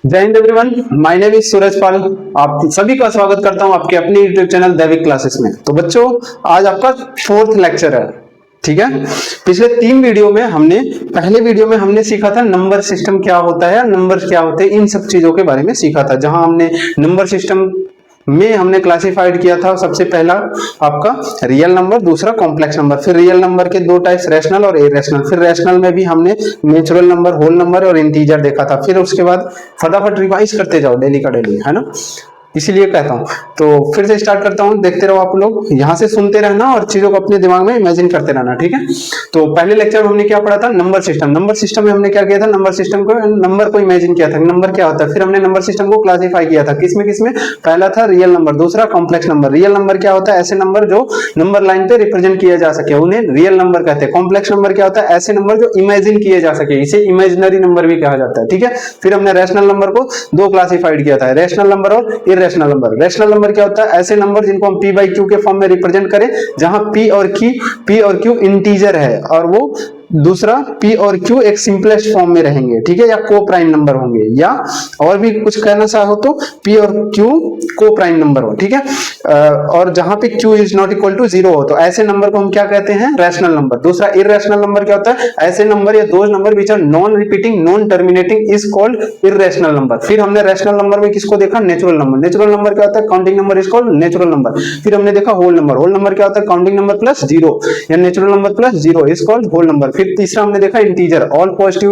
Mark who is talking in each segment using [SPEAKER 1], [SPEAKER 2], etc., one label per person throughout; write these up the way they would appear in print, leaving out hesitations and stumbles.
[SPEAKER 1] जय Hind everyone, my name is Suraj Pal. आप सभी का स्वागत करता हूं आपके अपने यूट्यूब चैनल दैविक क्लासेस में। तो बच्चों, आज आपका 4th लेक्चर है, ठीक है। पिछले 3 वीडियो में पहले वीडियो में हमने सीखा था नंबर सिस्टम क्या होता है, नंबर क्या होते हैं, इन सब चीजों के बारे में सीखा था। जहां हमने नंबर सिस्टम में हमने क्लासिफाइड किया था सबसे पहला आपका रियल नंबर, दूसरा कॉम्प्लेक्स नंबर, फिर रियल नंबर के 2 टाइप्स रैशनल और इरेशनल, फिर रैशनल में भी हमने नेचुरल नंबर, होल नंबर और इंटीजर देखा था। फिर उसके बाद फटाफट रिवाइज करते जाओ डेली का डेली, है ना, इसीलिए कहता हूं। तो फिर से स्टार्ट करता हूं, देखते रहो आप लोग, यहां से सुनते रहना और चीजों को अपने दिमाग में इमेजिन करते रहना, ठीक है। तो पहले लेक्चर में हमने क्या पढ़ा था, नंबर सिस्टम। नंबर सिस्टम में हमने क्या किया था, नंबर सिस्टम को, नंबर को इमेजिन किया था, नंबर क्या होता है। फिर हमने नंबर सिस्टम को क्लासिफाई किया था किसमें किसमें, पहला था रियल नंबर, दूसरा कॉम्प्लेक्स नंबर। रियल नंबर क्या होता है, ऐसे नंबर जो नंबर लाइन पे रिप्रेजेंट किया जा सके, उन्हें रियल नंबर कहते हैं। कॉम्प्लेक्स नंबर क्या होता है, ऐसे नंबर जो इमेजिन किए जा सके, इसे इमेजिनरी नंबर भी कहा जाता है, ठीक है। फिर हमने रैशनल नंबर को 2 क्लासिफाइड किया था, रैशनल नंबर और इरेशनल नंबर। रैशनल नंबर क्या होता है, ऐसे नंबर जिनको हम p बाई क्यू के फॉर्म में रिप्रेजेंट करें, जहां p और q इंटीजर है और वो दूसरा p और q एक सिंपलेस्ट फॉर्म में रहेंगे, ठीक है, या को प्राइम नंबर होंगे, या और भी कुछ कहना चाहो तो p और q को प्राइम नंबर हो, ठीक है। और जहां पे q is not equal to 0 हो, तो ऐसे नंबर को हम क्या कहते हैं, रैशनल नंबर। दूसरा इररेशनल नंबर क्या होता है, ऐसे नंबर या दो number which are non repeating non terminating is called irrational number. फिर हमने रैशनल नंबर में किसको देखा, नेचुरल नंबर। नेचुरल नंबर क्या होता है, counting number is called natural number. फिर हमने देखा होल नंबर। होल नंबर क्या होता है, काउंटिंग नंबर प्लस 0 या natural number plus 0 is called whole number. फिर तीसरा हमने देखा integer, all positive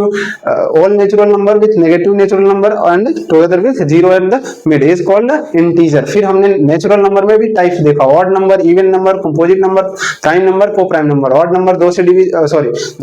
[SPEAKER 1] all natural number with negative natural number and together with 0 and the mid is called integer. फिर हमने नेचुरल नंबर में भी types देखा, odd number, even number, composite number, prime number, coprime number. Odd number 2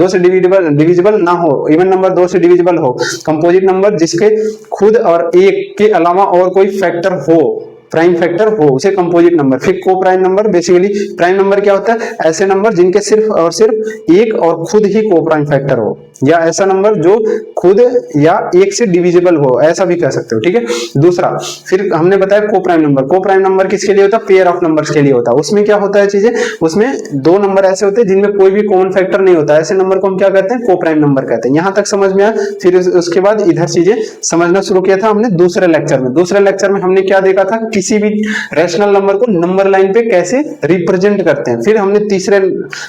[SPEAKER 1] से divisible ना हो, even number 2 से divisible हो, कंपोजिट नंबर जिसके खुद और एक के अलावा और कोई फैक्टर हो, प्राइम फैक्टर हो, उसे कंपोजिट नंबर। फिर को prime number, basically prime number क्या होता है, ऐसे नंबर जिनके सिर्फ और सिर्फ एक और खुद ही को प्राइम फैक्टर हो, या ऐसा नंबर जो खुद या एक से डिविजिबल हो, ऐसा भी कह सकते हो, ठीक है। दूसरा फिर हमने बताया को prime number. Coprime number किसके लिए होता है, पेयर ऑफ नंबर्स के लिए होता है। उसमें क्या होता है चीजें, उसमें 2 नंबर ऐसे होते हैं जिनमें कोई भी कॉमन फैक्टर नहीं होता, ऐसे नंबर को हम क्या कहते हैं, को प्राइम नंबर कहते हैं। यहां तक समझ में आया। फिर उसके बाद इधर चीजें समझना शुरू किया था हमने दूसरे लेक्चर में। दूसरे लेक्चर में हमने क्या देखा था, किसी भी रैशनल नंबर को नंबर लाइन पे कैसे रिप्रेजेंट करते हैं। फिर हमने तीसरे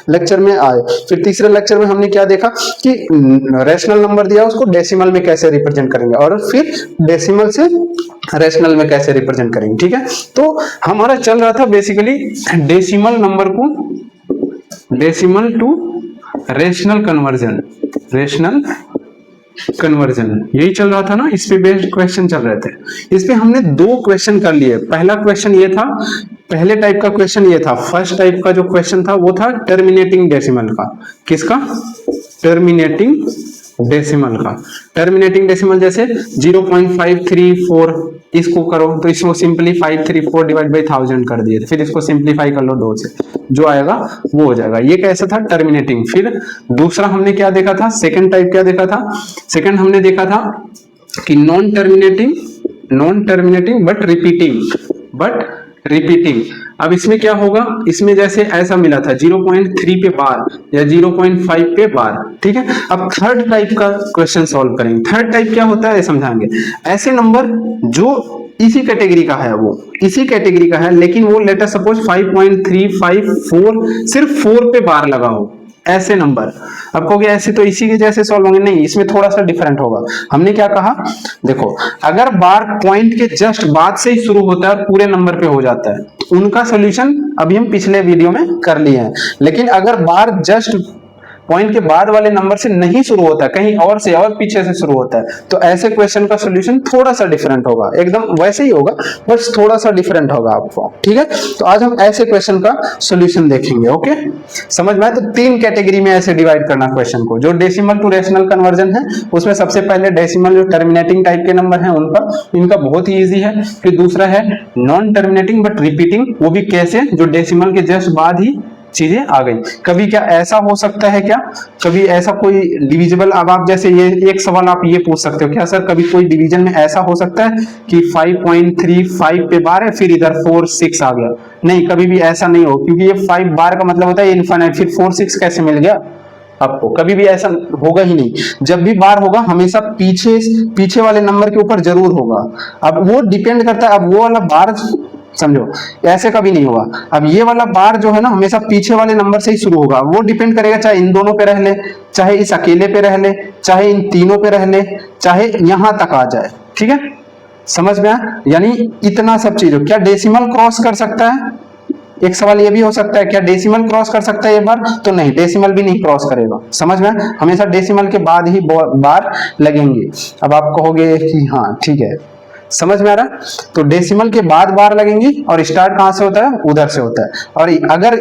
[SPEAKER 1] लेक्चर में आए। फिर तीसरे लेक्चर में हमने क्या देखा कि रैशनल नंबर दिया उसको डेसिमल में कैसे रिप्रेजेंट करेंगे, और फिर डेसिमल से रैशनल में कैसे रिप्रेजेंट करेंगे, ठीक है। तो हमारा चल रहा था बेसिकली डेसिमल नंबर को डेसिमल टू रैशनल कन्वर्जन, यही चल रहा था ना, इस पे बेस्ड क्वेश्चन चल रहे थे। इस पे हमने 2 क्वेश्चन कर लिए। पहला क्वेश्चन ये था, पहले टाइप का क्वेश्चन ये था, फर्स्ट टाइप का जो क्वेश्चन था वो था टर्मिनेटिंग डेसिमल का। किसका, टर्मिनेटिंग डेसिमल का। टर्मिनेटिंग डेसिमल जैसे 0.534, इसको करो तो इसको सिंपली 534 डिवाइड बाई 1000 कर दिए, फिर इसको सिंपलीफाई कर लो 2 से, जो आएगा वो हो जाएगा। ये कैसा था, टर्मिनेटिंग। फिर दूसरा हमने क्या देखा था, सेकंड टाइप क्या देखा था, सेकंड हमने देखा था कि नॉन टर्मिनेटिंग बट रिपीटिंग। अब इसमें क्या होगा, इसमें जैसे ऐसा मिला था 0.3 पे बार या 0.5 पे बार, ठीक है। अब थर्ड टाइप का क्वेश्चन सॉल्व करेंगे। थर्ड टाइप क्या होता है समझाएंगे। ऐसे नंबर जो इसी कैटेगरी का है, वो इसी कैटेगरी का है, लेकिन वो लेटर सपोज 5.354 सिर्फ 4 पे बार लगा हो, ऐसे नंबर। अब कहोगे ऐसे तो इसी के जैसे सॉल्व होंगे, नहीं, इसमें थोड़ा सा डिफरेंट होगा। हमने क्या कहा, देखो, अगर बार पॉइंट के जस्ट बाद से ही शुरू होता है और पूरे नंबर पे हो जाता है, तो उनका सॉल्यूशन अभी हम पिछले वीडियो में कर लिए हैं। लेकिन अगर बार जस्ट पॉइंट के बाद वाले नंबर से नहीं शुरू होता है, कहीं और से और पीछे से शुरू होता है, तो ऐसे क्वेश्चन का सॉल्यूशन थोड़ा सा डिफरेंट होगा। एकदम वैसे ही होगा बस थोड़ा सा डिफरेंट होगा आपको, ठीक है। तो आज हम ऐसे क्वेश्चन का सॉल्यूशन देखेंगे, ओके। समझ में आया। तो 3 कैटेगरी में ऐसे डिवाइड करना क्वेश्चन को। जो डेसिमल टू रैशनल कन्वर्जन है, उसमें सबसे पहले डेसिमल जो टर्मिनेटिंग टाइप के नंबर हैं इनका बहुत ही इजी है। फिर दूसरा है नॉन टर्मिनेटिंग बट रिपीटिंग, वो भी कैसे, जो डेसिमल के जस्ट बाद ही चीजें आ गई। कभी क्या ऐसा हो सकता है, क्या कभी ऐसा कोई डिविजिबल, अब आप जैसे ये एक सवाल आप ये पूछ सकते हो, क्या सर कभी कोई डिवीजन में ऐसा हो सकता है कि 5.35 पे बार है फिर इधर 4 6 आ गया। नहीं, कभी भी ऐसा नहीं हो, क्योंकि ये 5 बार का मतलब होता है इनफाइनाइट, फिर 4 6 कैसे मिल गया, आपको कभी भी ऐसा होगा ही नहीं, जब भी बार होगा हमेशा पीछे वाले नंबर के ऊपर जरूर होगा। अब वो डिपेंड करता है, अब वो वाला बार समझो ऐसे कभी नहीं होगा। अब ये वाला बार जो है ना हमेशा पीछे वाले नंबर से ही शुरू होगा, वो डिपेंड करेगा चाहे इन दोनों पे रह ले, चाहे इस अकेले पे रह ले, चाहे इन तीनों पे रह ले, चाहे यहां तक आ जाए। ठीक है, समझ में आया? यानी इतना सब चीजों, क्या डेसिमल क्रॉस कर सकता है? एक सवाल ये भी हो सकता है, क्या डेसिमल क्रॉस कर सकता है ये बार? तो नहीं, डेसिमल भी नहीं क्रॉस करेगा। समझ में? हमेशा डेसिमल के बाद ही बार लगेंगे। अब आप कहोगे कि हाँ ठीक है, समझ में आ रहा? तो डेसिमल के बाद बार लगेंगी और स्टार्ट कहां से होता है? उधर से होता है। और अगर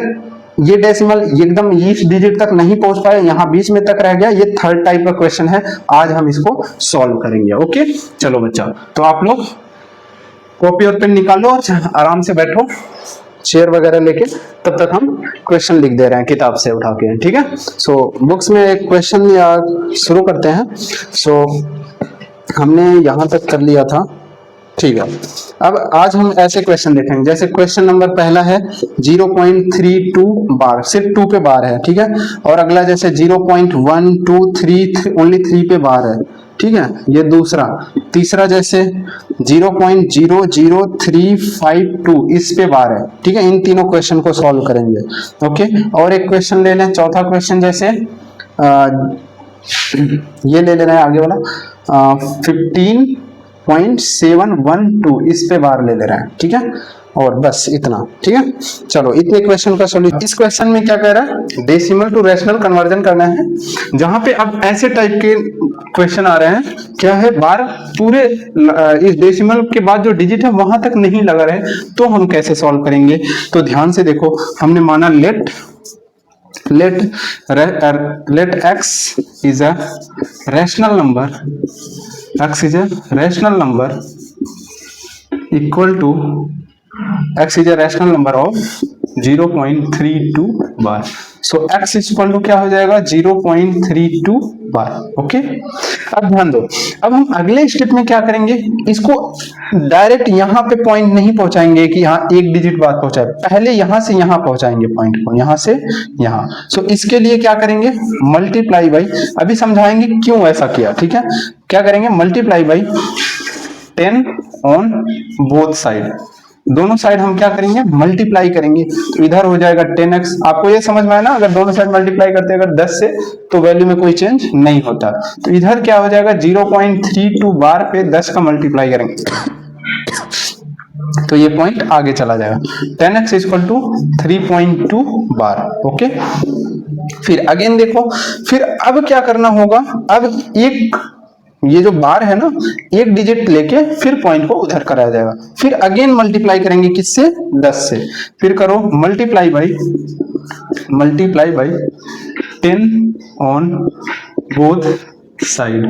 [SPEAKER 1] ये डेसिमल एकदम इस डिजिट तक नहीं पहुंच पाए, यहां बीच में तक रह गया, ये थर्ड टाइप का क्वेश्चन है, आज हम इसको सॉल्व करेंगे। ओके चलो बच्चा, तो आप लोग कॉपी और पेन निकालो और आराम से बैठो, चेयर वगैरह लेके, तब तक हम क्वेश्चन लिख दे रहे हैं किताब से उठा के। ठीक है, सो बुक्स में एक क्वेश्चन शुरू करते हैं। सो हमने यहां तक कर लिया था, ठीक है। अब आज हम ऐसे क्वेश्चन देखेंगे, जैसे क्वेश्चन नंबर पहला है 0.32 बार, सिर्फ 2 पे बार है। ठीक है, और अगला जैसे 0.123 ओनली 3 पे बार है। ठीक है, ये दूसरा। तीसरा जैसे 0.00352 इस पे बार है। ठीक है, इन तीनों क्वेश्चन को सॉल्व करेंगे। ओके, और एक क्वेश्चन ले लें, चौथा क्वेश्चन जैसे ये ले लेना है आगे वाला 15.712 इस पे बार ले ले रहा है। ठीक है, और बस इतना। ठीक है, चलो इतने क्वेश्चन का सॉल्यूशन। इस क्वेश्चन में क्या कह रहा है? डेसिमल टू रैशनल कन्वर्जन करना है, जहां पे अब ऐसे टाइप के क्वेश्चन आ रहे हैं, क्या है, बार पूरे इस डेसिमल के बाद जो डिजिट है वहां तक नहीं लगा रहे, तो हम कैसे सॉल्व करेंगे? तो ध्यान से देखो, हमने माना let x is a rational number, x is a rational number equal to x is a rational number of 0.32 bar. So x is equal to क्या हो जाएगा? 0.32 बार। ओके, अब ध्यान दो, अब हम अगले स्टेप में क्या करेंगे, इसको डायरेक्ट यहां पे पॉइंट नहीं पहुंचाएंगे कि यहाँ एक डिजिट बाद पहुंचाए, पहले यहां से यहां पहुंचाएंगे पॉइंट को, यहां से यहां। सो इसके लिए क्या करेंगे? मल्टीप्लाई बाई, अभी समझाएंगे क्यों ऐसा किया। ठीक है, क्या करेंगे? Multiply by 10 on both side, दोनों साइड हम क्या करेंगे? मल्टीप्लाई करेंगे। तो इधर हो जाएगा 10x। आपको ये समझ में आया ना, अगर दोनों साइड मल्टीप्लाई करते हैं अगर 10 से, तो वैल्यू में कोई चेंज नहीं होता। तो इधर क्या हो जाएगा? 0.32 बार पे 10 का मल्टीप्लाई करेंगे तो ये पॉइंट आगे चला जाएगा। 10x equal to 3.2 bar. Okay, फिर अगेन देखो, फिर अब क्या करना होगा? अब एक ये जो बार है ना, एक डिजिट लेके फिर पॉइंट को उधर कराया जाएगा, फिर अगेन मल्टीप्लाई करेंगे किससे? 10 से। फिर करो multiply by 10 on both side.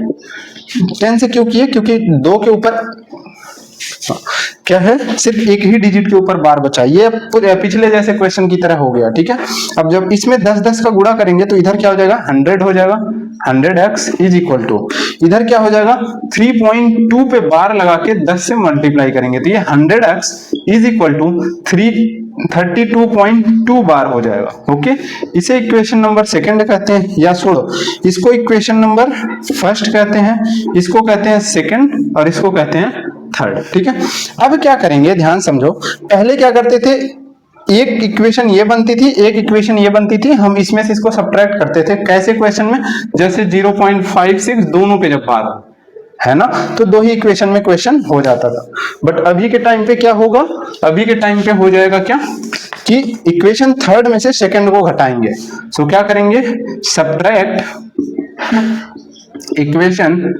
[SPEAKER 1] 10 से क्यों किए? क्योंकि 2 के ऊपर क्या है, सिर्फ एक ही डिजिट के ऊपर बार बचा, ये पिछले जैसे क्वेश्चन की तरह हो गया। ठीक है, अब जब इसमें 10-10 का गुणा करेंगे तो इधर क्या हो जाएगा? 100 हो जाएगा। 100x इज इक्वल टू, इधर क्या हो जाएगा? 3.2 पे बार लगा के 10 से मल्टीप्लाई करेंगे, तो ये 100x इज इक्वल टू 32.2 बार हो जाएगा। ओके, इसे इक्वेशन नंबर सेकंड कहते हैं, या छोड़ो, इसको इक्वेशन नंबर फर्स्ट कहते हैं, इसको कहते हैं सेकंड, और इसको कहते हैं थर्ड। ठीक है, अब क्या करेंगे, ध्यान समझो। पहले क्या करते थे, एक इक्वेशन ये बनती थी, एक इक्वेशन ये बनती थी, हम इसमें से इसको सब्ट्रैक्ट करते थे। कैसे क्वेश्चन में? जैसे 0.56 दोनों पे जब बार है ना, तो दो ही इक्वेशन में क्वेश्चन हो जाता था। बट अभी के टाइम पे क्या होगा? अभी के टाइम पे हो जाएगा क्या कि इक्वेशन थर्ड में से सेकंड को घटाएंगे। सो क्या करेंगे? Subtract equation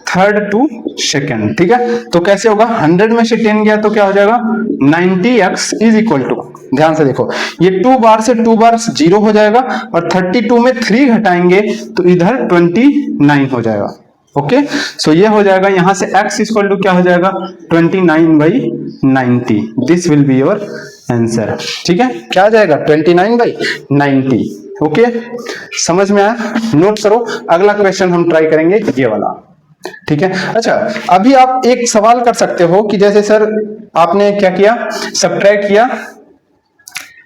[SPEAKER 1] third to second. ठीक है, तो कैसे होगा? 100 में से 10 गया तो क्या हो जाएगा? 90x इज इक्वल टू, ध्यान से देखो, ये 2 बार से 2 बार 0 हो जाएगा, और 32 में 3 घटाएंगे तो इधर 29 हो जाएगा। ओके, सो ये हो जाएगा, यहां से x इक्वल टू क्या हो जाएगा? 29/90। This will be your answer. ठीक है, क्या आ जाएगा? 29/90। ओके, समझ में आया? नोट करो, अगला क्वेश्चन हम ट्राई करेंगे ये वाला। ठीक है, अच्छा, अभी आप एक सवाल कर सकते हो कि जैसे सर आपने क्या किया? सब्ट्रैक्ट किया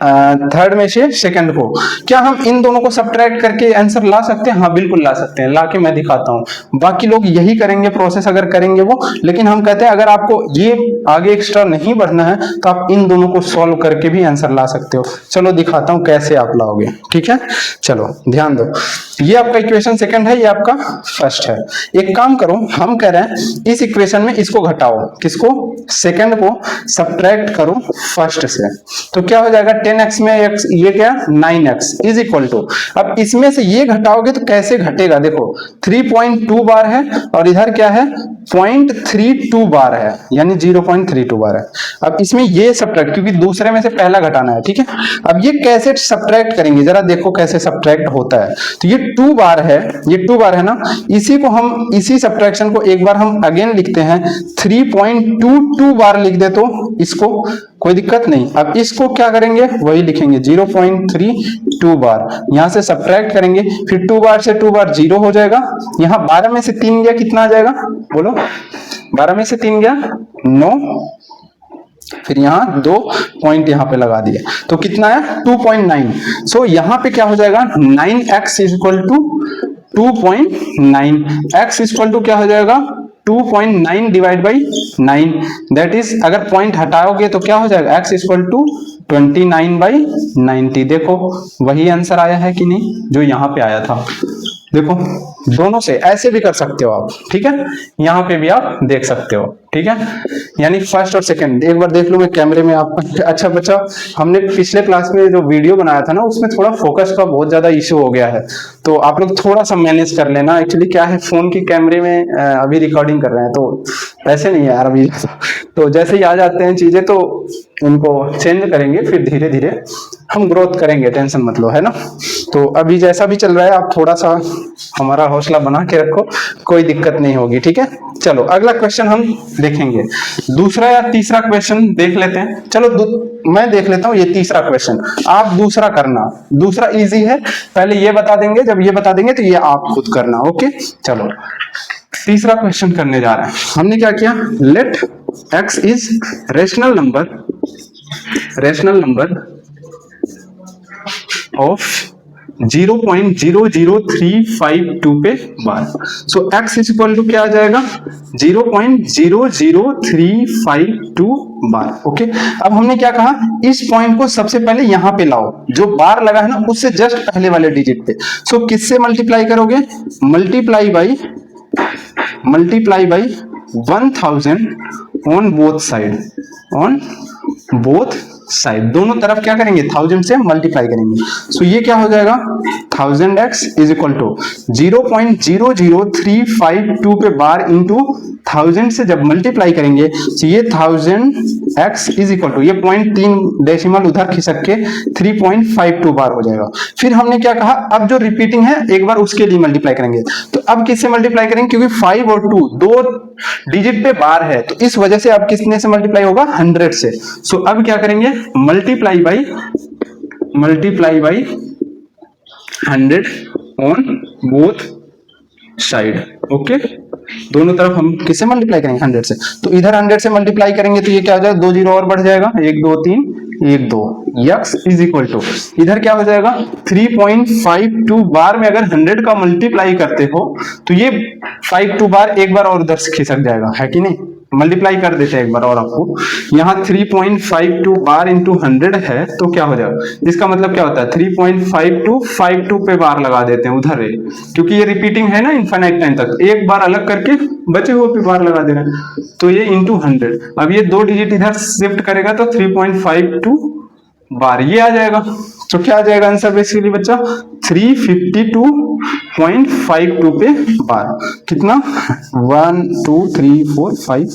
[SPEAKER 1] थर्ड में से सेकंड को, क्या हम इन दोनों को सब्ट्रैक्ट करके आंसर ला सकते हैं? हाँ बिल्कुल ला सकते हैं, ला के मैं दिखाता हूं। बाकी लोग यही करेंगे प्रोसेस अगर करेंगे वो, लेकिन हम कहते हैं अगर आपको ये आगे एक्स्ट्रा नहीं बढ़ना है तो आप इन दोनों को सॉल्व करके भी आंसर ला सकते हो। चलो दिखाता हूं कैसे आप लाओगे, ठीक है। चलो ध्यान दो, ये आपका इक्वेशन सेकंड है, ये आपका फर्स्ट है। एक काम करो, हम कह रहे हैं इस इक्वेशन में इसको घटाओ, किसको? सेकंड को सब्ट्रैक्ट करो फर्स्ट से, तो क्या हो जाएगा? 10x में x, ये क्या? 9x इज इक्वल टू, अब इसमें से ये घटाओगे तो कैसे घटेगा? देखो 3.2 बार है और इधर क्या है? 0.32 बार है, यानी 0.32 बार है। अब इसमें ये सब्ट्रैक्ट, क्योंकि दूसरे में से पहला घटाना है, ठीक है। अब ये कैसे सब्ट्रैक्ट करेंगे, जरा देखो कैसे सब्ट्रैक्ट होता है। तो ये 2 बार है, ये 2 बार है ना, इसी को हम, इसी सब्ट्रैक्शन को एक बार हम अगेन लिखते हैं, 3.22 बार लिख दे तो इसको कोई दिक्कत नहीं। अब इसको क्या करेंगे? वही लिखेंगे 0.32 बार, यहां से सब्ट्रैक्ट करेंगे, फिर 2 बार से 2 बार 0 हो जाएगा। यहां 12 में से 3 गया, कितना आ जाएगा बोलो? 12 में से 3 गया 9, फिर यहाँ 2 पॉइंट यहाँ पे लगा दिए, तो कितना है? 2.9। सो यहाँ पे क्या हो जाएगा? 9x is equal to 2.9, x is equal to क्या हो जाएगा? 2.9 डिवाइड बाई 9, दैट इज, अगर पॉइंट हटाओगे तो क्या हो जाएगा? x equal to 29/90। देखो वही आंसर आया है कि नहीं जो यहाँ पे आया था। देखो दोनों से ऐसे भी कर सकते हो आप, ठीक है, यहाँ पे भी आप देख सकते हो, ठीक है। यानी फर्स्ट और सेकंड एक बार देख लो मैं कैमरे में आप। अच्छा बच्चा, हमने पिछले क्लास में जो वीडियो बनाया था ना, उसमें थोड़ा फोकस का बहुत ज्यादा इश्यू हो गया है, तो आप लोग थोड़ा सा मैनेज कर लेना। एक्चुअली क्या है, फोन की कैमरे में अभी रिकॉर्डिंग कर रहे हैं, तो ऐसे नहीं है यार अभी, तो जैसे ही आ जाते हैं चीजें तो उनको चेंज करेंगे, फिर धीरे धीरे हम ग्रोथ करेंगे, टेंशन मत लो, है ना। तो अभी जैसा भी चल रहा है आप थोड़ा सा हमारा हौसला बना के रखो, कोई दिक्कत नहीं होगी, ठीक है। चलो अगला क्वेश्चन हम देखेंगे, दूसरा या तीसरा क्वेश्चन देख लेते हैं। चलो मैं देख लेता हूँ ये तीसरा क्वेश्चन, आप दूसरा करना। दूसरा इजी है, पहले ये बता देंगे, जब ये बता देंगे तो ये आप खुद करना, ओके। चलो तीसरा क्वेश्चन करने जा रहे हैं। हमने क्या किया? Let x is rational number of 0.00352 पे bar. So x is equal to क्या आ जाएगा? 0.00352 बार, ओके। अब हमने क्या कहा? इस पॉइंट को सबसे पहले यहां पे लाओ, जो बार लगा है ना उससे जस्ट पहले वाले डिजिट पे। सो किससे मल्टीप्लाई करोगे? Multiply by 1000 on both side, दोनों तरफ क्या करेंगे? 1000 से मल्टीप्लाई करेंगे। सो ये क्या हो जाएगा? 1000x इज इक्वल टू 0.00352 पे बार इंटू 1000 से जब मल्टीप्लाई करेंगे तो ये 1000x इज इक्वल टू, ये 0.3 डेसिमल उधर खिसक के 3.52 बार हो जाएगा। फिर हमने क्या कहा? अब जो रिपीटिंग है एक बार उसके लिए मल्टीप्लाई करेंगे, तो अब किससे मल्टीप्लाई करेंगे? क्योंकि 5 और 2 दो डिजिट पे बार है, तो इस वजह से अब किसने से मल्टीप्लाई होगा? 100 से। सो अब क्या करेंगे? Multiply by 100 on both side, okay. दोनों तरफ हम किससे मल्टीप्लाई करेंगे? 100 से। तो इधर 100 से मल्टीप्लाई करेंगे तो ये क्या हो जाएगा? 2 जीरो और बढ़ जाएगा, 1 2 3 1 2, x इज इक्वल टू, इधर क्या हो जाएगा? 3.52 बार में अगर 100 का मल्टीप्लाई करते हो तो ये 52 बार एक बार और उधर से खिसक जाएगा, है कि नहीं? मल्टीप्लाई कर देते हैं एक बार और आपको। यहाँ 3.52 बार इंटू 100 है तो क्या हो जाएगा? इसका मतलब क्या होता है? 3.52 पे बार लगा देते हैं उधर, क्योंकि ये रिपीटिंग है ना इनफाइनाइट टाइम तक, एक बार अलग करके बचे हुए पे बार लगा देना, तो ये इंटू 100। अब ये 2 डिजिट इधर शिफ्ट करेगा तो 3.52 बार ये आ जाएगा। तो क्या आ जाएगा आंसर बेसिकली बच्चा? 352.52 पे बार, कितना? 1 2 3 4 5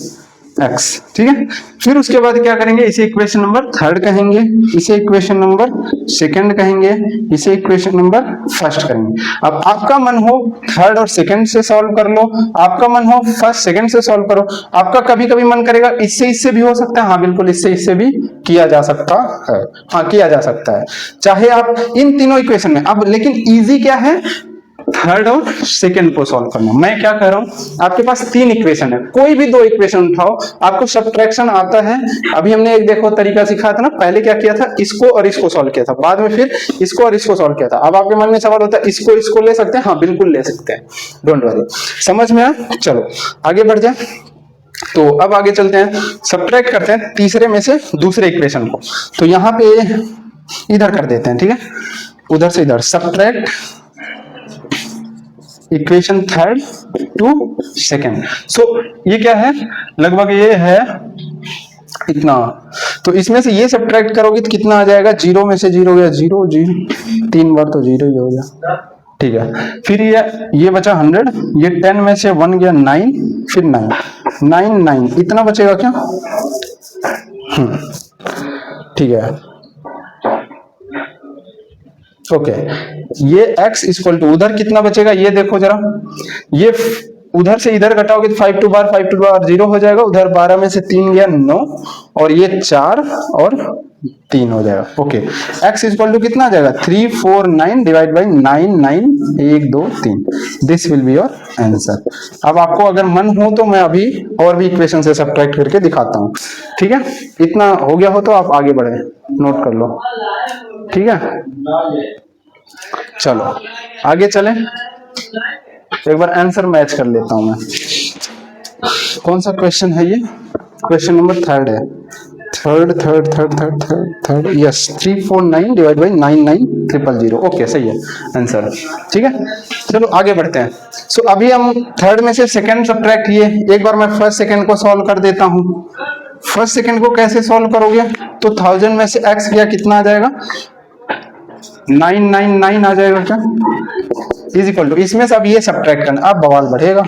[SPEAKER 1] x, ठीक है। फिर उसके बाद क्या करेंगे? इसे इक्वेशन नंबर 3 कहेंगे, इसे इक्वेशन नंबर 2 कहेंगे, इसे इक्वेशन नंबर 1 करेंगे। अब आपका मन हो 3rd और 2nd से सॉल्व कर लो, आपका मन हो 1st 2nd से सॉल्व करो, आपका कभी कभी मन करेगा इससे भी हो सकता है। हाँ बिल्कुल, इससे भी किया जा सकता है, हाँ किया जा सकता है, चाहे आप इन तीनों इक्वेशन में। अब लेकिन इजी क्या है? थर्ड और सेकंड को सॉल्व करना। मैं क्या कह रहा हूं, आपके पास तीन इक्वेशन है, कोई भी दो इक्वेशन उठाओ, आपको सब्ट्रैक्शन आता है। अभी हमने एक देखो तरीका सिखाया था ना, पहले क्या किया था, इसको और इसको सॉल्व किया था, बाद में फिर इसको और इसको सॉल्व किया था। अब आपके मन में सवाल होता है इसको इसको ले सकते हैं? हाँ बिल्कुल ले सकते हैं, डोंट वरी। समझ में आया? चलो आगे बढ़ जाए। तो अब आगे चलते हैं, सब्ट्रैक्ट करते हैं तीसरे में से दूसरे इक्वेशन को। तो यहां पे इधर कर देते हैं, ठीक है, उधर से इधर। Subtract equation third to second. So ये क्या है, लगभग ये है इतना। तो इसमें से ये सब्ट्रैक्ट करोगे तो कितना आ जाएगा, जीरो में से जीरो गया, जीरो जीरो, 3 बार तो जीरो ही हो गया, ठीक है। फिर ये बचा 100, ये 10 में से 1 गया 9, फिर 9 9 9, इतना बचेगा क्या? ठीक है, ओके। ये x इक्वल टू उधर कितना बचेगा, ये देखो जरा, ये उधर से इधर घटाओगे तो 5 2 बार 5 2 बार 0 हो जाएगा, उधर 12 में से 3 गया 9, और ये 4 और 3 हो जाएगा। ओके, x इक्वल टू कितना आ जाएगा, 349 divide by 9 9 1 2 3। This will be your answer. अब आपको अगर मन हो तो मैं अभी और भी इक्वेशन से सब्ट्रैक्ट करके दिखाता हूँ, ठीक है। इतना हो गया हो तो आप आगे बढ़े, नोट कर लो, ठीक है। चलो आगे चलें, एक बार आंसर मैच कर लेता हूं मैं। कौन सा क्वेश्चन है ये, क्वेश्चन नंबर थर्ड है, third yes, 349 divide by 99000। Okay सही है आंसर, ठीक है। चलो आगे बढ़ते हैं। सो अभी हम थर्ड में से सेकंड सब्ट्रैक्ट किए, एक बार मैं फर्स्ट सेकंड को सॉल्व कर देता हूं। फर्स्ट सेकंड को कैसे सॉल्व करोगे, तो 1000 में से x गया, कितना आ जाएगा, 999 आ जाएगा क्या, इज इक्वल टू, इसमें से अब ये सब्ट्रैक्ट करना, अब बवाल बढ़ेगा,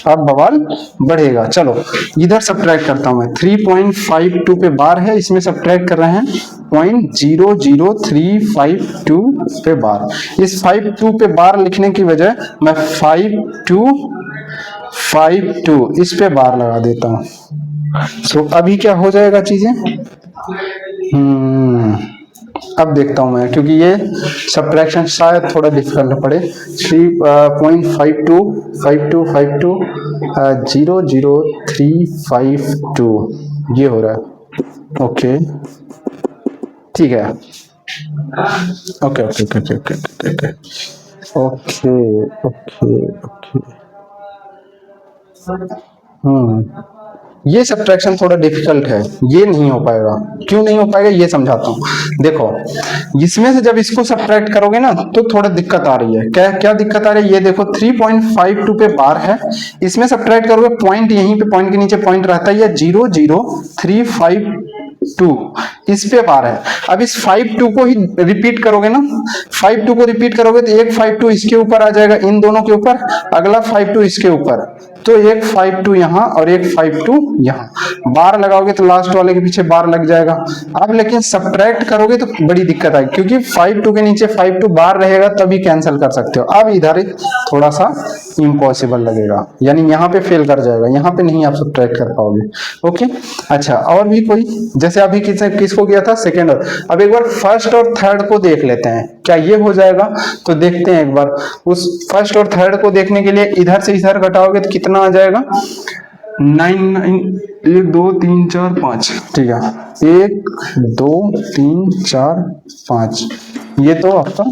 [SPEAKER 1] अब बवाल बढ़ेगा। चलो इधर सब्ट्रैक्ट करता हूं मैं, 3.52 पे बार है, इसमें सब्ट्रैक्ट कर रहे हैं 0.00352 पे बार। इस 52 पे बार लिखने की वजह मैं 5252 इस पे बार लगा देता हूं। सो अभी क्या हो जाएगा चीजें, अब देखता हूं मैं, क्योंकि ये सब्ट्रैक्शन शायद थोड़ा डिफिकल्ट पड़े। 3.52 5252 00352 ये हो रहा है, ओके ठीक है, okay okay okay okay okay okay okay ये सब्ट्रैक्शन थोड़ा डिफिकल्ट है, ये नहीं हो पाएगा। क्यों नहीं हो पाएगा ये समझाता हूँ। देखो इसमें से जब इसको सब्ट्रैक्ट करोगे ना तो थोड़ा दिक्कत आ रही है। क्या क्या दिक्कत आ रही है, ये देखो 3.52 पे बार है, इसमें सब्ट्रैक्ट करोगे पॉइंट, यहीं पे पॉइंट के नीचे पॉइंट रहता है, 00352 इस पे बार है। अब इस 52 को ही रिपीट करोगे ना, 52 को रिपीट करोगे तो एक 52 इसके ऊपर आ जाएगा, इन दोनों के ऊपर, अगला 52 इसके ऊपर, तो एक 52 यहाँ और एक 52 यहाँ, बार लगाओगे तो लास्ट वाले के पीछे बार लग जाएगा। अब लेकिन सब्ट्रैक्ट करोगे तो बड़ी दिक्कत आएगी, क्योंकि 52 के नीचे 52 बार रहेगा तभी कैंसिल कर सकते हो। अब इधर थोड़ा सा इम्पॉसिबल लगेगा, यानी यहाँ पे फेल कर जाएगा, यहाँ पे नहीं आप सब्ट्रैक्ट कर पाओगे। ओके अच्छा, और भी कोई, जैसे अभी किसको किया था, सेकेंड। अब एक बार फर्स्ट और थर्ड को देख लेते हैं, क्या ये हो जाएगा, तो देखते हैं एक बार। उस फर्स्ट और थर्ड को देखने के लिए इधर से इधर घटाओगे तो कितना आ जाएगा, 9 1 2 3 4 5, ठीक है, 1 2 3 4 5, ये तो आपका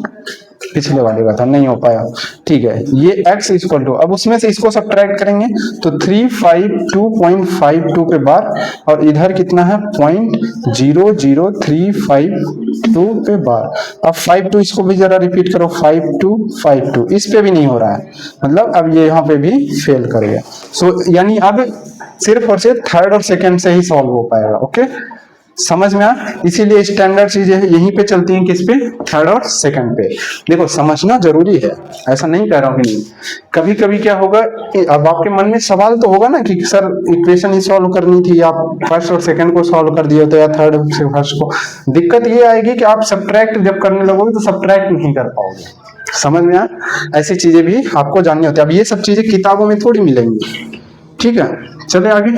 [SPEAKER 1] पिछले वाले का था, नहीं हो पाया, ठीक है। ये x इक्वल टू, अब उसमें से इसको सब्ट्रैक्ट करेंगे तो 352.52 पे बार, और इधर कितना है 0.00352 पे बार। अब 52 इसको भी जरा रिपीट करो, 5252, इस पे भी नहीं हो रहा है, मतलब अब ये यहाँ पे भी फेल करेगा। सो यानी अब सिर्फ और सिर्फ थर्ड और सेकेंड से ही सॉल्व हो पाएगा। ओके समझ में आ, इसीलिए स्टैंडर्ड चीजें यहीं पे चलती हैं, किस पे, थर्ड और सेकंड पे। देखो समझना जरूरी है, ऐसा नहीं कह रहा हूं कि नहीं। कभी कभी क्या होगा, अब आपके मन में सवाल तो होगा ना कि सर इक्वेशन ही सॉल्व करनी थी, आप फर्स्ट और सेकंड को सॉल्व कर दिए तो, या थर्ड से फर्स्ट को। दिक्कत ये आएगी कि आप सब्ट्रैक्ट जब करने लगोगे तो सब्ट्रैक्ट नहीं कर पाओगे। समझ में आ, ऐसी चीजें भी आपको जाननी होती है। अब ये सब चीजें किताबों में थोड़ी मिलेंगी, ठीक है। चले आगे,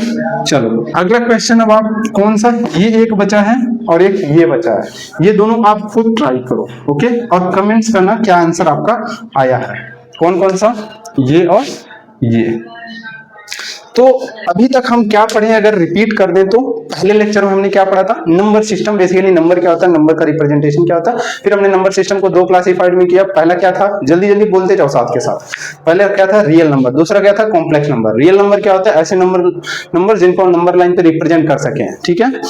[SPEAKER 1] चलो अगला क्वेश्चन। अब आप कौन सा, ये एक बचा है और एक ये बचा है, ये दोनों आप खुद ट्राई करो, ओके, और कमेंट्स करना क्या आंसर आपका आया है। कौन कौन सा, ये और ये। तो अभी तक हम क्या पढ़े, अगर रिपीट कर दें तो पहले लेक्चर में हमने क्या पढ़ा था, नंबर सिस्टम। बेसिकली नंबर क्या होता है, नंबर का रिप्रेजेंटेशन क्या होता है। फिर हमने नंबर सिस्टम को दो क्लासिफाइड में किया। पहला क्या था, जल्दी जल्दी बोलते जाओ साथ के साथ। पहले क्या था, रियल नंबर। दूसरा क्या था, कॉम्प्लेक्स नंबर। रियल नंबर क्या होता है, ऐसे नंबर जिनको हम नंबर लाइन पे रिप्रेजेंट कर सके, ठीक है,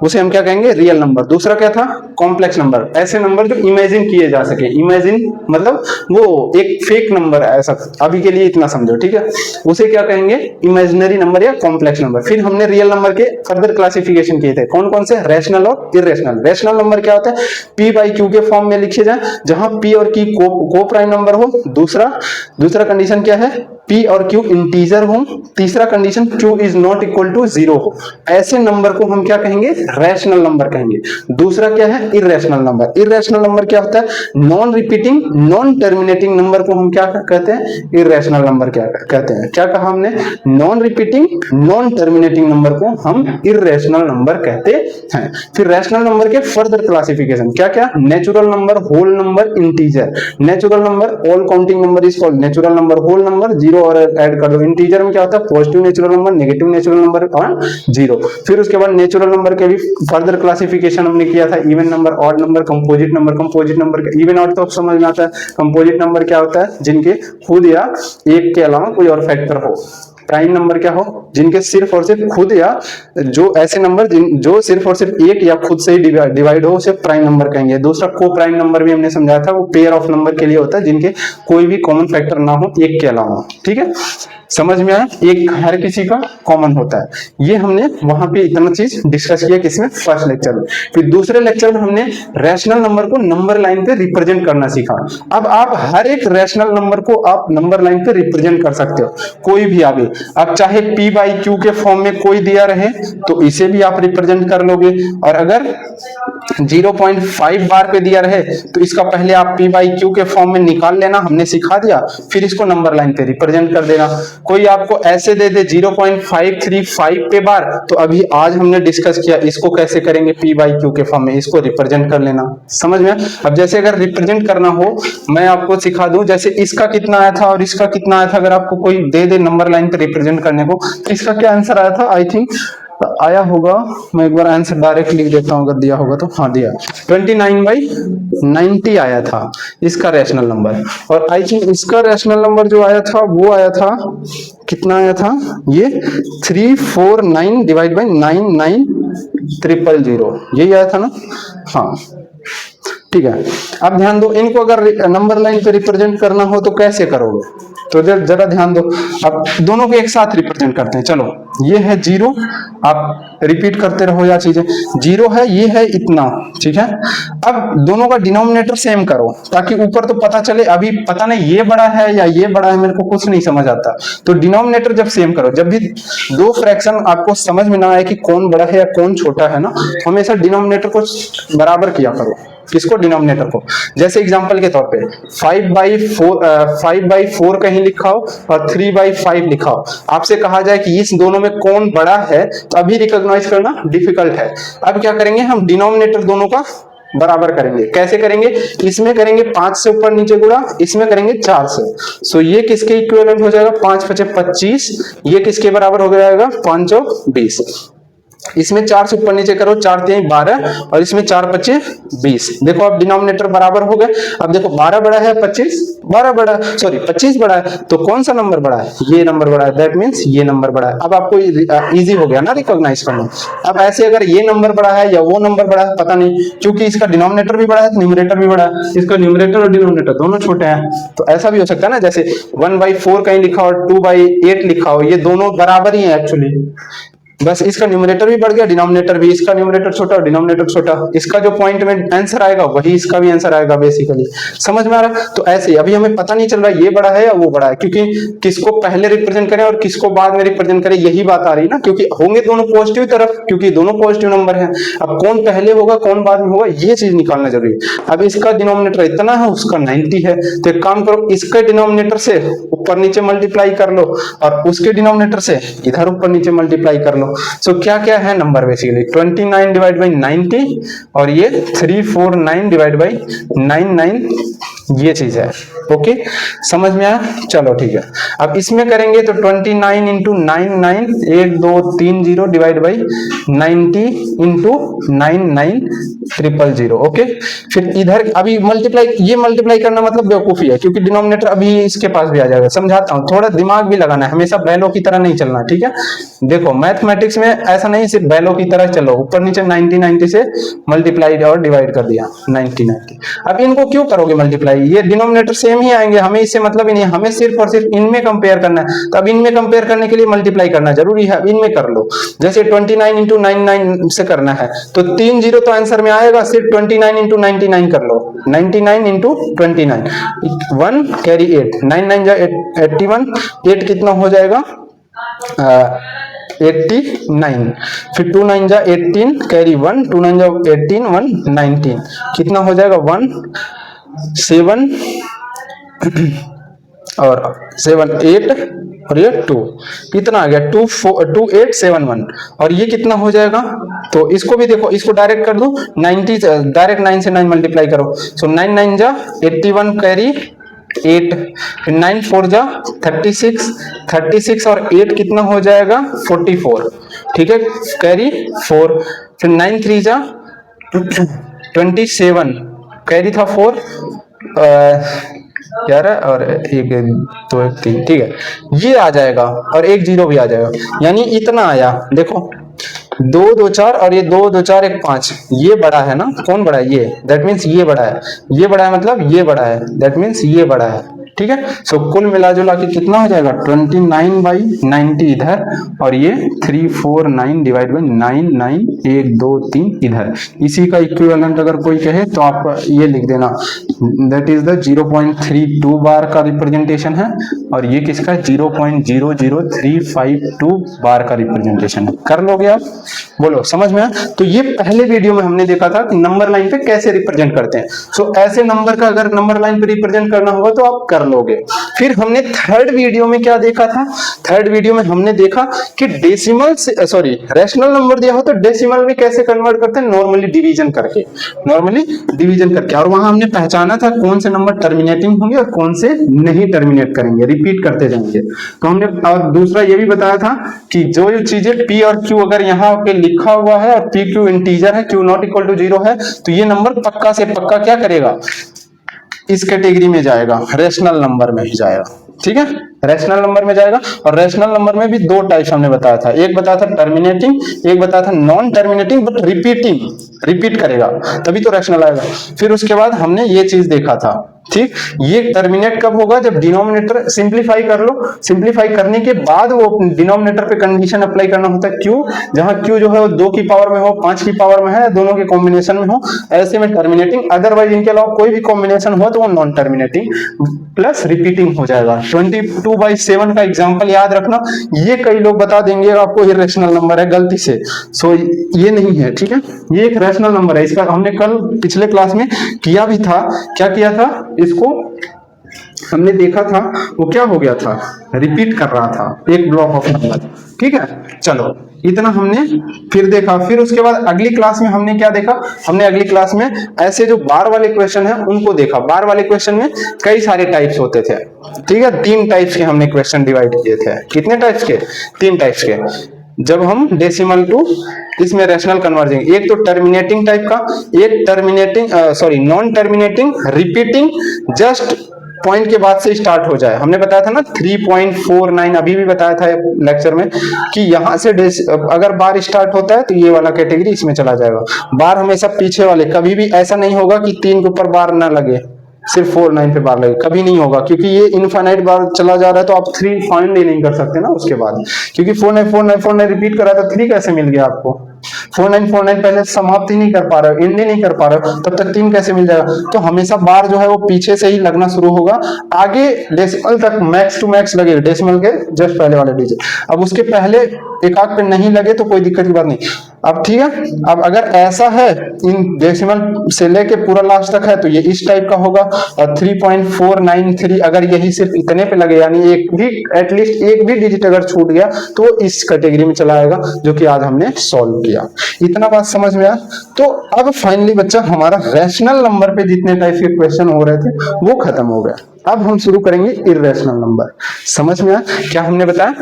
[SPEAKER 1] उसे हम क्या कहेंगे, रियल नंबर। दूसरा क्या था, कॉम्प्लेक्स नंबर, ऐसे नंबर जो इमेजिन किए जा सके। इमेजिन मतलब वो एक फेक नंबर है, ऐसा अभी के लिए इतना समझो, ठीक है, उसे क्या कहेंगे, इमेजिनरी नंबर या कॉम्प्लेक्स नंबर। फिर हमने रियल नंबर के फर्दर क्लासिफिकेशन किए थे, कौन कौन से, रैशनल और इरेशनल। रैशनल नंबर क्या होता है, पी बाई क्यू के फॉर्म में लिखे जाए, जहां पी और क्यू को प्राइम नंबर हो। दूसरा कंडीशन क्या है, पी और क्यू इंटीजर हो। तीसरा condition, q is not equal to 0 हो। ऐसे नंबर को हम क्या कहेंगे, रैशनल नंबर कहेंगे। दूसरा क्या है, इरेशनल नंबर। इरेशनल नंबर क्या होता है, non repeating non terminating number को हम क्या कहते हैं, इरेशनल नंबर क्या कहते हैं। क्या कहा हमने, non repeating non terminating number को हम इरेशनल नंबर कहते हैं। फिर रैशनल नंबर के फर्दर क्लासिफिकेशन क्या क्या, natural number, whole number, integer. Natural number, all counting number is called natural number, whole number, zero और ऐड कर दो। इंटीजर में क्या होता है, positive natural number, negative natural number और जीरो। फिर उसके बाद नेचुरल नंबर के भी फर्दर क्लासिफिकेशन हमने किया था, even number, odd number, composite number. Composite number, even odd तो अब समझ में आता है। कंपोजिट नंबर क्या होता है, जिनके खुद या एक के अलावा कोई और फैक्टर हो। प्राइम नंबर क्या हो, जिनके सिर्फ और सिर्फ खुद या जो ऐसे नंबर जो सिर्फ और सिर्फ एक या खुद से ही डिवाइड हो, उसे प्राइम नंबर कहेंगे। दूसरा को प्राइम नंबर भी हमने समझाया था, वो पेयर ऑफ नंबर के लिए होता है जिनके कोई भी कॉमन फैक्टर ना हो एक के अलावा, ठीक है, समझ में आया, एक हर किसी का कॉमन होता है। ये हमने वहां पे इतना चीज डिस्कस किया, किसमें, फर्स्ट लेक्चर में। फिर दूसरे लेक्चर में हमने रैशनल नंबर को नंबर लाइन पे रिप्रेजेंट करना सीखा। अब आप हर एक रैशनल नंबर को आप नंबर लाइन पे रिप्रेजेंट कर सकते हो, कोई भी आगे। अब चाहे पी बाई क्यू के फॉर्म में कोई दिया रहे तो इसे भी आप रिप्रेजेंट कर लोगे, और अगर 0.5 बार पे दिया रहे तो इसका पहले आप पी बाई क्यू के फॉर्म में निकाल लेना, हमने सिखा दिया। फिर इसको नंबर लाइन पे रिप्रेजेंट कर देना। कोई आपको ऐसे दे दे 0.535 पे बार, तो अभी आज हमने डिस्कस किया इसको कैसे करेंगे, पी बाई क्यू के फॉर्म में, इसको रिप्रेजेंट कर लेना। समझ में? अब जैसे अगर रिप्रेजेंट करना हो, मैं आपको सिखा दूं, जैसे इसका कितना आया था और इसका कितना आया था, अगर आपको कोई दे दे नंबर लाइन पे रिप्रेजेंट करने को, तो इसका क्या आंसर आया था, आई थिंक आया होगा, मैं एक बार आंसर डायरेक्ट लिख देता हूं अगर दिया होगा तो। हाँ दिया, 29/90 आया था इसका रैशनल नंबर। और आई थिंक इसका रैशनल नंबर जो आया था वो आया था, कितना आया था, ये 349 डिवाइड बाई 99300, यही आया था ना। हाँ ठीक है। अब ध्यान दो, इनको अगर नंबर लाइन पे रिप्रेजेंट करना हो तो कैसे करोगे, तो जरा ध्यान दो। अब दोनों को एक साथ रिप्रेजेंट करते हैं। चलो, ये है 0, आप रिपीट करते रहो या चीजें, 0 है, ये है इतना, ठीक है। अब दोनों का डिनोमिनेटर सेम करो, ताकि ऊपर तो पता चले, अभी पता नहीं ये बड़ा है या ये बड़ा है, मेरे को कुछ नहीं समझ आता। तो डिनोमिनेटर जब सेम करो, जब भी दो फ्रैक्शन आपको समझ में ना आए कि कौन बड़ा है या कौन छोटा है ना, हमेशा डिनोमिनेटर को बराबर किया करो। किसको, डिनोमिनेटर को। जैसे एग्जांपल के तौर पे 5/4 कहीं लिखा हो और 3/5 लिखा हो, आपसे कहा जाए कि इस दोनों में कौन बड़ा है, तो अभी रिकॉग्नाइज करना डिफिकल्ट है। अब क्या करेंगे, हम डिनोमिनेटर दोनों का बराबर करेंगे। कैसे करेंगे, इसमें करेंगे 5 से ऊपर नीचे गुणा, इसमें करेंगे 4 से। सो ये किसके इक्विवेलेंट हो जाएगा, 5×5 = 25, ये किसके बराबर हो जाएगा, 5×20। इसमें 4 से ऊपर नीचे करो, 4×3 = 12 और इसमें 4×5 = 20। देखो अब डिनोमिनेटर बराबर हो गए। अब देखो 12 बड़ा है, 25 बड़ा है, तो कौन सा नंबर बड़ा है, ये नंबर बड़ा है, दैट मींस ये नंबर बड़ा है। अब आपको इजी हो गया ना रिकॉग्नाइज करना। अब ऐसे अगर ये नंबर बड़ा है या वो नंबर बड़ा है, पता नहीं, क्योंकि इसका डिनोमिनेटर भी बड़ा है, न्यूमरेटर भी बड़ा है, इसका न्यूमरेटर और डिनोमिनेटर दोनों छोटे हैं, तो ऐसा भी हो सकता है ना, जैसे 1/4 कहीं लिखा हो और 2/8 लिखा हो, ये दोनों बराबर ही है एक्चुअली, बस इसका न्यूमरेटर भी बढ़ गया, डिनोमिनेटर भी, इसका न्यूमरेटर छोटा और डिनोमिनेटर छोटा, इसका जो पॉइंट में आंसर आएगा वही इसका भी आंसर आएगा बेसिकली। समझ में आ रहा है? तो ऐसे अभी हमें पता नहीं चल रहा ये बड़ा है या वो बड़ा है, क्योंकि किसको पहले रिप्रेजेंट करें और किसको बाद में रिप्रेजेंट करें, यही बात आ रही है ना, क्योंकि होंगे दोनों पॉजिटिव तरफ, क्योंकि दोनों पॉजिटिव नंबर है। अब कौन पहले होगा कौन बाद में होगा, ये चीज निकालना जरूरी है। अब इसका डिनोमिनेटर इतना है, उसका 90 है, तो एक काम करो, इसके डिनोमिनेटर से ऊपर नीचे मल्टीप्लाई कर लो और उसके डिनोमिनेटर से इधर ऊपर नीचे मल्टीप्लाई कर लो। चलो। सो क्या क्या है नंबर बेसिकली 29 डिवाइड बाई 90 और ये 349 डिवाइड बाई 99, ये चीज है। ओके, समझ में आया? चलो ठीक है। अब इसमें करेंगे तो 29 into 99 1230 divide by 90 into 99000। Okay, फिर इधर अभी मल्टीप्लाई, ये मल्टीप्लाई करना मतलब बेवकूफी है क्योंकि डिनोमिनेटर अभी इसके पास भी आ जाएगा। समझाता हूँ, थोड़ा दिमाग भी लगाना है, हमेशा बैलों की तरह नहीं चलना, ठीक है? देखो मैथमेटिक्स में ऐसा नहीं सिर्फ बैलों की तरह चलो, ऊपर नीचे 90 से मल्टीप्लाई और डिवाइड कर दिया 90। अब इनको क्यों करोगे मल्टीप्लाई? ये डिनोमिनेटर सेम ही आएंगे, हमें इससे मतलब ही नहीं, हमें सिर्फ और सिर्फ इनमें कंपेयर करना है। तो अब इनमें कंपेयर करने के लिए मल्टीप्लाई करना जरूरी है, अब इनमें कर लो। जैसे 29 इंटू 99 से करना है तो 3 जीरो तो आंसर में आएगा, सिर्फ 29 इंटू 99 कर लो, 99 इंटू 29, 1 कैरी 8, 9 जा 81, 8 कितना हो जाएगा 89, फिर 2 9 जा 18 कैरी 1, 2 9 जा 18, 1 19, कितना हो जाएगा 1 7 और 7 8 और ये 2, कितना आ गया 2871, और ये कितना हो जाएगा? तो इसको भी देखो, इसको डायरेक्ट कर दो 90, डायरेक्ट 9 से 9 मल्टीप्लाई करो। सो 9 9 जा 81 कैरी 8, फिर 9 4 जा 36, 36 और 8 कितना हो जाएगा 44, ठीक है, कैरी 4, फिर 9 3 जा 27, कैरी था 4, 11 और 1 2 1 3, ठीक है, ये आ जाएगा और 1 0 भी आ जाएगा, यानी इतना आया। देखो 2 2 4 और ये 2 2 4 1 5, ये बड़ा है ना, कौन बड़ा है? ये, दैट मीन्स ये बड़ा है, ये बड़ा है मतलब ये बड़ा है, दैट मीन्स ये बड़ा है, ठीक है। सो कुल मिला जुला के कितना हो जाएगा 29 बाई 90 इधर, और ये 349 डिवाइड बाई 9 9 1 2 3 इधर। इसी का इक्विवेलेंट अगर कोई कहे तो आप ये लिख देना, दैट इज द 0.32 बार का रिप्रेजेंटेशन है, और ये किसका 0.00352 बार का रिप्रेजेंटेशन है। कर लोगे आप? बोलो समझ में? तो ये पहले वीडियो में हमने देखा था कि नंबर लाइन पे कैसे रिप्रेजेंट करते हैं। सो ऐसे नंबर का अगर नंबर लाइन पे रिप्रेजेंट करना होगा तो आप कर लोगे। फिर हमने थर्ड वीडियो में क्या देखा था? थर्ड वीडियो में हमने देखा कि डेसिमल से सॉरी रैशनल नंबर दिया हो तो डेसिमल में कैसे कन्वर्ट करते हैं, नॉर्मली डिवीजन करके, नॉर्मली डिवीजन करके। और वहां हमने पहचाना था कौन से नंबर टर्मिनेटिंग होंगे और कौन से नहीं टर्मिनेट करेंगे, रिपीट करते जाएंगे। तो हमने और दूसरा ये भी बताया था कि जो चीजें P और Q अगर यहाँ पे लिखा हुआ है और PQ इंटीजर है, Q नॉट इक्वल टू 0 है, तो ये नंबर पक्का से पक्का क्या करेगा, इस कैटेगरी में जाएगा, रेशनल नंबर में जाएगा, ठीक है, रैशनल नंबर में जाएगा। और रैशनल नंबर में भी दो टाइप हमने बताया था, एक बताया था टर्मिनेटिंग, एक बताया था non terminating but repeating, repeat करेगा तभी तो रैशनल आएगा। फिर उसके बाद हमने ये चीज देखा था, ठीक, ये टर्मिनेट कब होगा, जब डिनोमिनेटर सिंप्लीफाई कर लो, सिंप्लीफाई करने के बाद वो डिनोमिनेटर पे कंडीशन अप्लाई करना होता है क्यू, जहां क्यू जो है वो 2 की पावर में हो, 5 की पावर में है, दोनों के कॉम्बिनेशन में हो, ऐसे में टर्मिनेटिंग। अदरवाइज इनके अलावा कोई भी कॉम्बिनेशन हो तो वो नॉन टर्मिनेटिंग प्लस रिपीटिंग हो जाएगा। 22/7 का एग्जांपल याद रखना, ये कई लोग बता देंगे आपको इरेशनल नंबर है गलती से, सो ये नहीं है, ठीक है, ये एक रैशनल नंबर है। इसका हमने कल पिछले क्लास में किया भी था, क्या किया था, इसको हमने देखा था, वो क्या हो गया था, रिपीट कर रहा था एक ब्लॉक ऑफ नंबर, ठीक है। चलो इतना हमने फिर देखा। फिर उसके बाद अगली क्लास में हमने क्या देखा, हमने अगली क्लास में ऐसे जो बार वाले क्वेश्चन है उनको देखा। बार वाले क्वेश्चन में कई सारे टाइप्स होते थे, ठीक है, 3 टाइप्स के हमने क्वेश्चन डिवाइड किए थे। कितने टाइप्स के? 3 टाइप्स के। जब हम डेसिमल टू इसमें रैशनल कन्वर्जिंग, एक तो टर्मिनेटिंग टाइप का, एक terminating non terminating repeating, just point के बाद से स्टार्ट हो जाए। हमने बताया था ना 3.49, अभी भी बताया था लेक्चर में कि यहां से अगर बार स्टार्ट होता है तो ये वाला कैटेगरी इसमें चला जाएगा। बार हमेशा पीछे वाले, कभी भी ऐसा नहीं होगा कि 3 के ऊपर बार ना लगे, सिर्फ 4 9 पे बार लगे, कभी नहीं होगा, क्योंकि ये इनफाइनाइट बार चला जा रहा है तो आप 3 फाइंड ही नहीं कर सकते ना उसके बाद, क्योंकि 4 9 4 9 4 9 रिपीट करा तो 3 कैसे मिल गया आपको, 4949 पहले समाप्त ही नहीं कर पा रहे हो, एंड ही नहीं कर पा रहे हो, तब तक 3 कैसे मिल जाएगा? तो हमेशा बार जो है वो पीछे से ही लगना शुरू होगा, आगे डेसिमल तक मैक्स टू मैक्स लगेगा, डेसिमल के जस्ट पहले वाले डिजिट। अब उसके पहले एक आध पे नहीं लगे तो कोई दिक्कत की बात नहीं। अब ठीक है, अब अगर ऐसा है इन डेसिमल से लेके पूरा लास्ट तक है तो ये इस टाइप का होगा, और 3.493 अगर यही सिर्फ इतने पे लगे, यानी एक भी एटलीस्ट एक भी डिजिट अगर छूट गया तो इस कैटेगरी में चला आएगा, जो कि आज हमने सॉल्व किया। इतना बात समझ में आया? तो अब फाइनली बच्चा हमारा रैशनल नंबर पे जितने टाइप के क्वेश्चन हो रहे थे वो खत्म हो गया। अब हम शुरू करेंगे इर्रेशनल नंबर। समझ में आया क्या हमने बताया?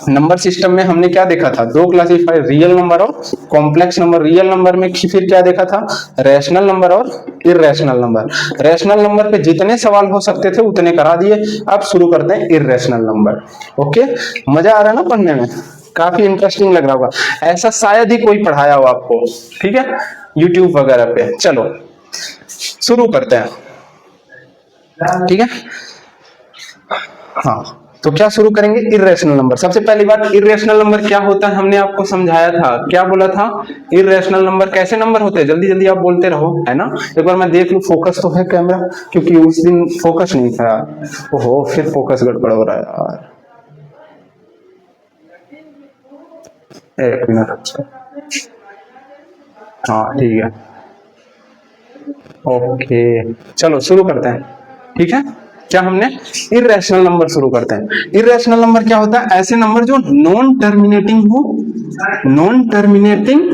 [SPEAKER 1] नंबर सिस्टम में हमने क्या देखा था? दो क्लासिफायर, रियल नंबर और कॉम्प्लेक्स नंबर। रियल नंबर में फिर क्या देखा था? रैशनल नंबर और इर्रेशनल नंबर। रैशनल नंबर पे जितने सवाल हो सकते थे उतने करा दिए। अब शुरू करते हैं इर्रेशनल नंबर। ओके, मजा आ रहा है ना पढ़ने में? काफी इंटरेस्टिंग लग रहा होगा, ऐसा शायद ही कोई पढ़ाया हो आपको, ठीक है, यूट्यूब वगैरह पे। चलो शुरू करते हैं, ठीक है। हाँ, तो क्या शुरू करेंगे? Irrational number. सबसे पहली बात, इर्रेशनल नंबर क्या होता है हमने आपको समझाया था। क्या बोला था? इर्रेशनल नंबर कैसे नंबर होते हैं? जल्दी जल्दी आप बोलते रहो, है ना। एक बार मैं देख लूं, फोकस तो है कैमरा, क्योंकि उस दिन फोकस नहीं था। ओहो, फिर फोकस गड़बड़ हो रहा है यार। एक मिनट, अच्छा, हाँ ठीक है, ओके। चलो शुरू करते हैं, ठीक है। क्या हमने इर्रेशनल नंबर शुरू करते हैं। इर्रेशनल नंबर क्या होता है? ऐसे नंबर जो नॉन टर्मिनेटिंग हो, non terminating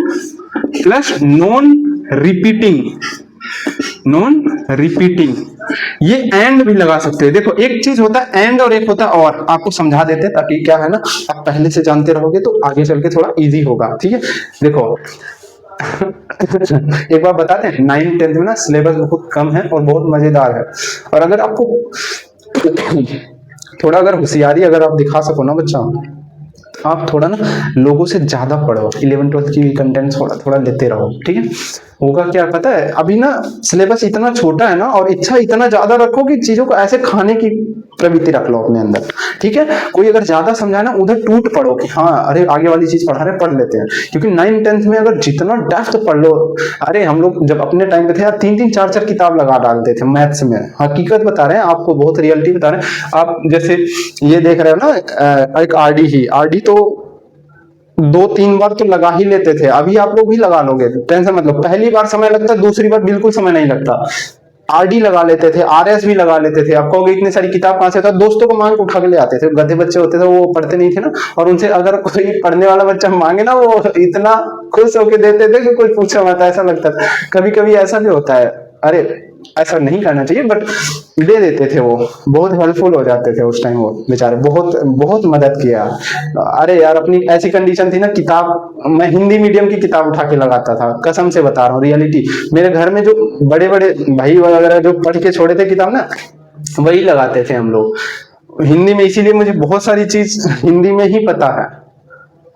[SPEAKER 1] plus non repeating, non repeating. ये एंड भी लगा सकते हैं। देखो, एक चीज होता है एंड और एक होता है और। आपको समझा देते हैं ताकि क्या है ना, आप पहले से जानते रहोगे तो आगे चल के थोड़ा इजी होगा, ठीक है। देखो एक बार बताते हैं, 9th-10th में ना सिलेबस बहुत कम है और बहुत मजेदार है, और अगर आपको थोड़ा अगर होशियारी अगर आप दिखा सको ना बच्चा, आप थोड़ा ना लोगों से ज्यादा पढ़ो, 11th-12th की कंटेंट थोड़ा थोड़ा लेते रहो, ठीक है। होगा क्या पता है, अभी ना सिलेबस इतना छोटा है ना, और इच्छा इतना ज्यादा रखो कि चीजों को ऐसे खाने की प्रवृत्ति रख लो अपने अंदर, ठीक है। कोई अगर ज्यादा समझाए ना, उधर टूट पड़ो कि हाँ अरे आगे वाली चीज पढ़ा रहे, पढ़ लेते हैं। क्योंकि 9th-10th में अगर जितना डेप्थ पढ़ लो, अरे हम लोग जब अपने टाइम पे थे यार 3-3 4-4 किताब लगा डालते थे मैथ्स में। हकीकत बता रहे हैं आपको, बहुत रियलिटी बता रहे हैं। आप जैसे ये देख रहे हो ना, एक आरडी तो 2-3 बार तो लगा ही लेते थे। अभी आप लोग भी लगा लोगे, टेंशन मतलब। पहली बार समय लगता है, दूसरी बार बिल्कुल समय नहीं लगता। आरडी लगा लेते थे, आरएस भी लगा लेते थे। आप कहोगे इतनी सारी किताब कहां से? था दोस्तों को मांग उठा के ले आते थे। गधे बच्चे होते थे, वो पढ़ते नहीं थे ना, और उनसे अगर कोई पढ़ने वाला बच्चा मांगे ना, वो इतना खुश होके देते थे कि कोई पूछा मत, ऐसा लगता था। कभी कभी ऐसा भी होता है, अरे ऐसा नहीं करना चाहिए, बट दे देते थे। वो बहुत हेल्पफुल हो जाते थे उस टाइम, वो बेचारे बहुत बहुत मदद किया। अरे यार, अपनी ऐसी कंडीशन थी ना, किताब मैं हिंदी मीडियम की किताब उठा के लगाता था, कसम से बता रहा हूँ, रियलिटी। मेरे घर में जो बड़े बड़े भाई वगैरह जो पढ़ के छोड़े थे किताब ना, वही लगाते थे हम लोग हिंदी में। इसीलिए मुझे बहुत सारी चीज हिंदी में ही पता है।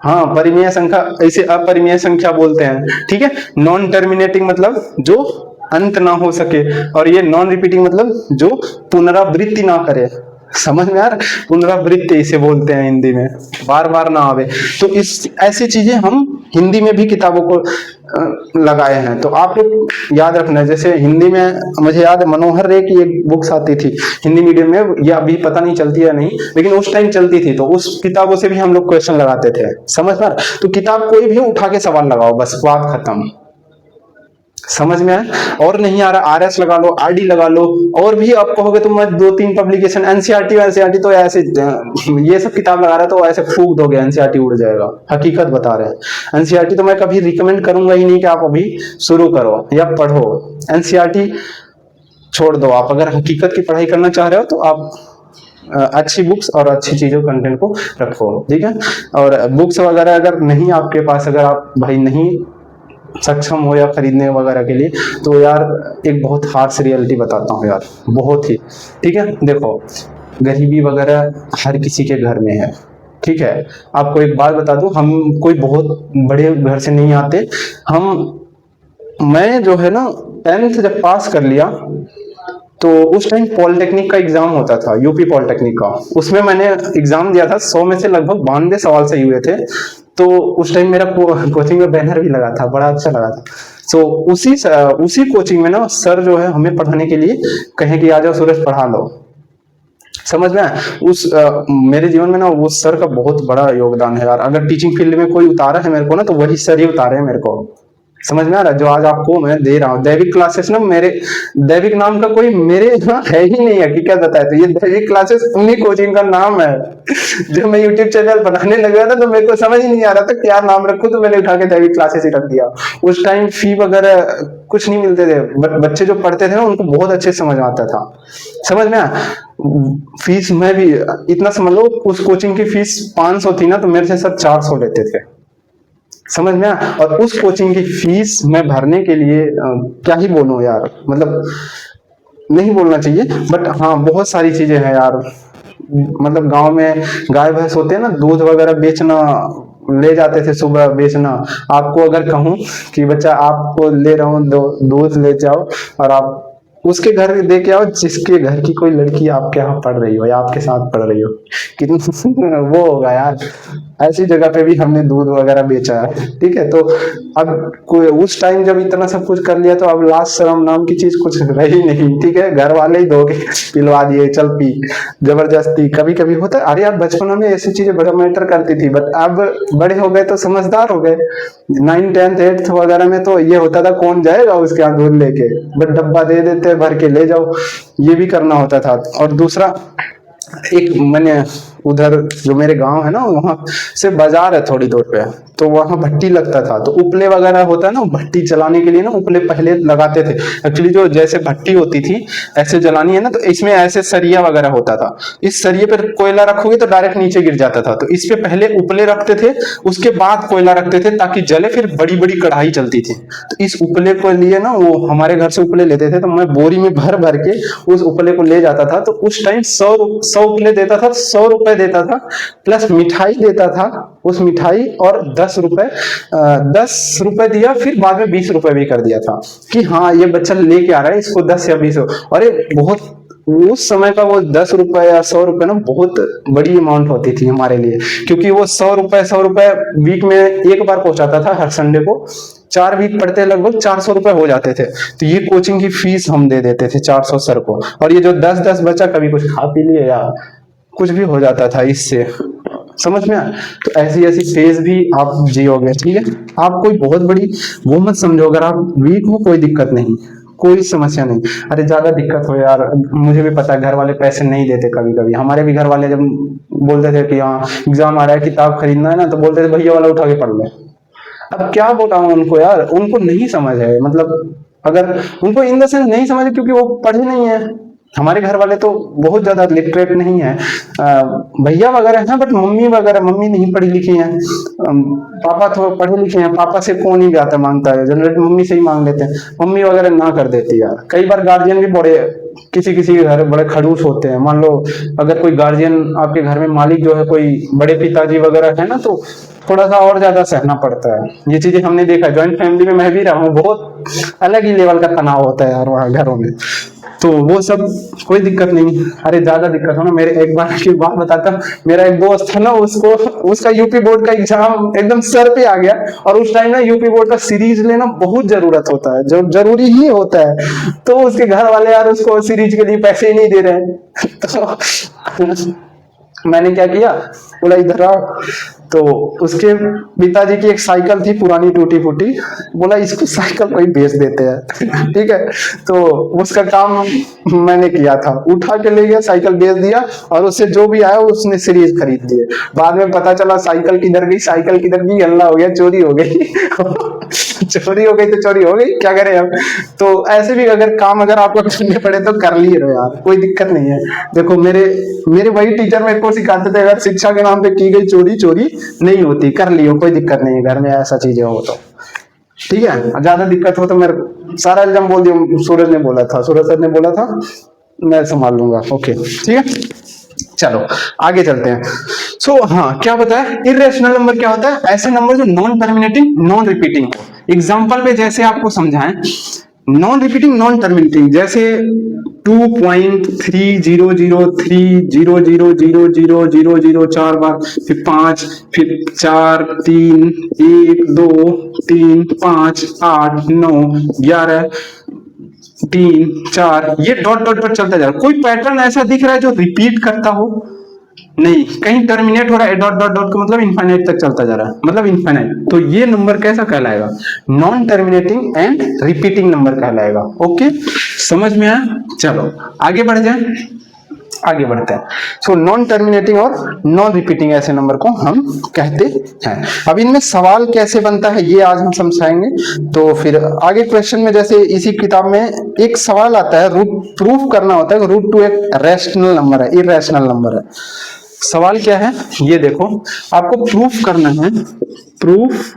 [SPEAKER 1] हाँ, परिमेय संख्या, इसे अपरिमेय संख्या बोलते हैं, ठीक है। नॉन टर्मिनेटिंग मतलब जो अंत ना हो सके, और ये नॉन रिपीटिंग मतलब जो पुनरावृत्ति ना करे। समझ में यार, पुनरावृत्ति इसे बोलते हैं हिंदी में, बार बार ना आवे। तो इस ऐसी चीजें हम हिंदी में भी किताबों को लगाए हैं। तो आप लोग याद रखना, जैसे हिंदी में मुझे याद है मनोहर रे की एक बुक्स आती थी हिंदी मीडियम में, या अभी पता नहीं चलती है नहीं, लेकिन उस टाइम चलती थी। तो उस किताबों से भी हम लोग क्वेश्चन लगाते थे, समझ पा रहे? तो किताब कोई भी उठा के सवाल लगाओ, बस बात खत्म। समझ में आया? और नहीं आ रहा, आरएस लगा लो, आरडी लगा लो। और भी आप कहोगे तो मैं 2-3 पब्लिकेशन, एनसीईआरटी तो ऐसे ये सब किताब लगा रहा तो ऐसे फूक दोगे, एनसीईआरटी उड़ जाएगा। हकीकत बता रहे हैं, एनसीईआरटी तो मैं कभी रिकमेंड करूंगा ही नहीं कि आप अभी शुरू करो या पढ़ो। एनसीईआरटी छोड़ दो। आप अगर हकीकत की पढ़ाई करना चाह रहे हो तो आप अच्छी बुक्स और अच्छी चीजों कंटेंट को रखो, ठीक है। और बुक्स वगैरह अगर नहीं आपके पास, अगर आप भाई नहीं सक्षम हो या खरीदने वगैरह के लिए, तो यार एक बहुत हार्श रियलिटी बताता हूँ यार, बहुत ही, ठीक है। देखो, गरीबी वगैरह हर किसी के घर में है, ठीक है। आपको एक बात बता दूं, हम कोई बहुत बड़े घर से नहीं आते। मैं जो है ना 10th जब पास कर लिया, तो उस टाइम पॉलिटेक्निक का एग्जाम होता था, यूपी पॉलिटेक्निक का। उसमें मैंने एग्जाम दिया था, 100 में से लगभग 92 सवाल सही हुए थे। तो उस टाइम मेरा कोचिंग में बैनर भी लगा था, बड़ा अच्छा लगा था। सो उसी कोचिंग में ना सर जो है हमें पढ़ाने के लिए कहे कि आ जाओ सूरज पढ़ा लो। समझ में मेरे जीवन में ना उस सर का बहुत बड़ा योगदान है यार। अगर टीचिंग फील्ड में कोई उतारा है मेरे को ना, तो वही सर ही उतारे हैं मेरे को। समझ में आ रहा है? जो आज आपको मैं दे रहा हूँ दैविक क्लासेस ना, मेरे दैविक नाम का कोई मेरे यहाँ है ही नहीं है कि क्या बताए। तो ये दैविक क्लासेस उन्हीं कोचिंग का नाम है। जब मैं यूट्यूब चैनल बनाने लगा था तो मेरे को समझ ही नहीं आ रहा था क्या नाम रखूं, तो मैंने उठा के दैविक क्लासेस ही रख दिया। उस टाइम फी वगैरह कुछ नहीं मिलते थे, बट बच्चे जो पढ़ते थे ना उनको बहुत अच्छे समझ आता था। समझ में आया? फीस मैं भी इतना समझ लो, उस कोचिंग की फीस 500 थी ना, तो मेरे से सब 400 लेते थे। समझ में आया? और उस कोचिंग की फीस मैं भरने के लिए क्या ही बोलूं यार, मतलब नहीं बोलना चाहिए, बट हाँ बहुत सारी चीजें हैं यार। मतलब गांव में गाय भैंस होते हैं ना, दूध वगैरह बेचना, ले जाते थे सुबह बेचना। आपको अगर कहूं कि बच्चा आपको ले रहा हूं दूध ले जाओ और आप उसके घर दे के आओ जिसके घर की कोई लड़की आपके यहाँ पढ़ रही हो या आपके साथ पढ़ रही हो, कितना वो होगा यार। ऐसी जगह पे भी हमने दूध वगैरह बेचा है। ठीक है, तो अब कोई उस टाइम जब इतना सब कुछ कर लिया, तो अब लाज शर्म नाम की चीज कुछ रही नहीं। ठीक है, घर वाले ही धोके पिलवा दिए, चल पी, जबरदस्ती। कभी कभी होता है, अरे यार बचपन में ऐसी चीजें बड़ा मैटर करती थी, बट अब बड़े हो गए तो समझदार हो गए। 9th 10th 8th वगैरह में तो ये होता था कौन जाएगा उसके यहाँ दूध लेके, बट डब्बा दे देते भर के ले जाओ, ये भी करना होता था। और दूसरा एक मैंने उधर जो मेरे गांव है ना, वहां से बाजार है थोड़ी दूर पे, तो वहां भट्टी लगता था। तो उपले वगैरह होता है ना, भट्टी चलाने के लिए ना उपले पहले लगाते थे। एक्चुअली जो जैसे भट्टी होती थी ऐसे जलानी है ना, तो इसमें ऐसे सरिया वगैरह होता था। इस सरिये पर कोयला रखोगे तो डायरेक्ट नीचे गिर जाता था। तो इस पे पहले उपले रखते थे, उसके बाद कोयला रखते थे ताकि जले, फिर बड़ी बड़ी कढ़ाई चलती थी। तो इस उपले को लिए ना, वो हमारे घर से उपले लेते थे, तो मैं बोरी में भर भर के उस उपले को ले जाता था। तो उस टाइम 100 उपले देता था, 100 रुपए देता था, प्लस मिठाई देता था। उस मिठाई और 10 रुपए दिया, फिर बाद में 20 रुपए भी कर दिया था कि हाँ ये बच्चा लेके आ रहा है, इसको 10 या 20। अरे बहुत उस समय का वो 10 रुपए या 100 रुपए ना बहुत बड़ी अमाउंट होती थी हमारे लिए, क्योंकि वो 100 रुपए वीक में एक बार पहुंचाता था, हर संडे को। 4 वीक पढ़ते लगभग 400 रुपए हो जाते थे। तो ये कोचिंग की फीस हम दे देते थे 400 सर को। और ये जो 10-10 बच्चा कभी कुछ खा पी लिए या कुछ भी हो जाता था इससे। समझ में आया? तो ऐसी ऐसी फेज भी आप जियोगे। ठीक है, आप कोई बहुत बड़ी वो मत समझो। अगर आप वीक हो कोई दिक्कत नहीं, कोई समस्या नहीं। अरे ज्यादा दिक्कत हो यार, मुझे भी पता है घर वाले पैसे नहीं देते। कभी कभी हमारे भी घर वाले जब बोलते थे कि हाँ एग्जाम आ रहा है, किताब खरीदना है ना, तो बोलते थे भैया वाला उठा के पढ़ ले। अब क्या बताऊं उनको यार, उनको नहीं समझ है। मतलब अगर उनको इन द सेंस नहीं समझ है क्योंकि वो पढ़े नहीं है। हमारे घर वाले तो बहुत ज्यादा लिटरेट नहीं है, भैया वगैरह हैं, बट मम्मी नहीं पढ़ी लिखी हैं। पापा तो पढ़े लिखे हैं, पापा से कौन ही जाता मांगता है, जनरल मम्मी से ही मांग लेते हैं। मम्मी वगैरह ना कर देती यार। कई बार गार्जियन भी बड़े किसी घर बड़े खड़ूस होते हैं। मान लो अगर कोई गार्जियन आपके घर में मालिक जो है कोई बड़े पिताजी वगैरह है ना, तो थोड़ा सा और ज्यादा सहना पड़ता है। ये चीजें हमने देखा है, ज्वाइंट फैमिली में मैं भी रहा हूँ, बहुत अलग ही लेवल का तनाव होता है यार वहाँ घरों में। तो वो सब कोई दिक्कत नहीं। अरे ज्यादा दिक्कत हो ना, मेरे एक बार की बात बताता हूँ। मेरा एक दोस्त था ना, उसका यूपी बोर्ड का एग्जाम एकदम सर पे आ गया। और उस टाइम ना यूपी बोर्ड का सीरीज लेना बहुत जरूरत होता है, जो जरूरी ही होता है। तो उसके घर वाले यार उसको सीरीज के लिए पैसे ही नहीं दे रहे। तो मैंने क्या किया, बोला इधर आओ। तो उसके पिताजी की एक साइकिल थी पुरानी टूटी फूटी, बोला इसको साइकिल कोई बेच देते हैं। ठीक है, तो उसका काम मैंने किया था, उठा के ले गया, साइकिल बेच दिया। और उससे जो भी आया उसने सीरीज खरीद दिए। बाद में पता चला साइकिल किधर गई, हल्ला हो गया, चोरी हो गई। चोरी हो गई तो चोरी हो गई, क्या करें अब। तो ऐसे भी अगर काम अगर आपको करने पड़े तो कर लिए रहो यार, कोई दिक्कत नहीं है। देखो मेरे वही टीचर मेरे को सिखाते थे, अगर शिक्षा के नाम पे की गई चोरी नहीं होती, कर लियो, कोई दिक्कत नहीं है। घर में ऐसा चीजें हो तो ठीक है, ज्यादा दिक्कत हो तो मेरे सारा इल्जाम बोल दियो, सूरज सर ने बोला था, मैं संभाल लूंगा। ओके ठीक है, चलो आगे चलते हैं। हाँ क्या बताया, इर्रेशनल नंबर क्या होता है? ऐसे नंबर जो नॉन टर्मिनेटिंग नॉन रिपीटिंग हो। एग्जाम्पल पे जैसे आपको समझाएं, नॉन रिपीटिंग नॉन टर्मिनेटिंग, जैसे 2.3003000000 चार बार, फिर 5, फिर 4 3 1 2 3 5 8 9 11 3 4, ये डॉट डॉट डॉट चलता जा रहा है। कोई पैटर्न ऐसा दिख रहा है जो रिपीट करता हो? नहीं। कहीं टर्मिनेट हो रहा है, डॉट डॉट डॉट का मतलब इनफाइनाइट तक चलता जा रहा है, मतलब इनफाइनाइट। तो ये नंबर कैसा कहलाएगा? Non terminating and repeating number कहलाएगा। ओके, समझ में आया? चलो आगे बढ़ जाए, आगे बढ़ते हैं। सो नॉन टर्मिनेटिंग और नॉन रिपीटिंग ऐसे नंबर को हम कहते हैं। अब इनमें सवाल कैसे बनता है ये आज हम समझाएंगे। तो फिर आगे क्वेश्चन में, जैसे इसी किताब में एक सवाल आता है, रूट प्रूफ करना होता है रूट टू एक रैशनल नंबर है, इरैशनल नंबर है। सवाल क्या है ये देखो, आपको प्रूफ करना है, proof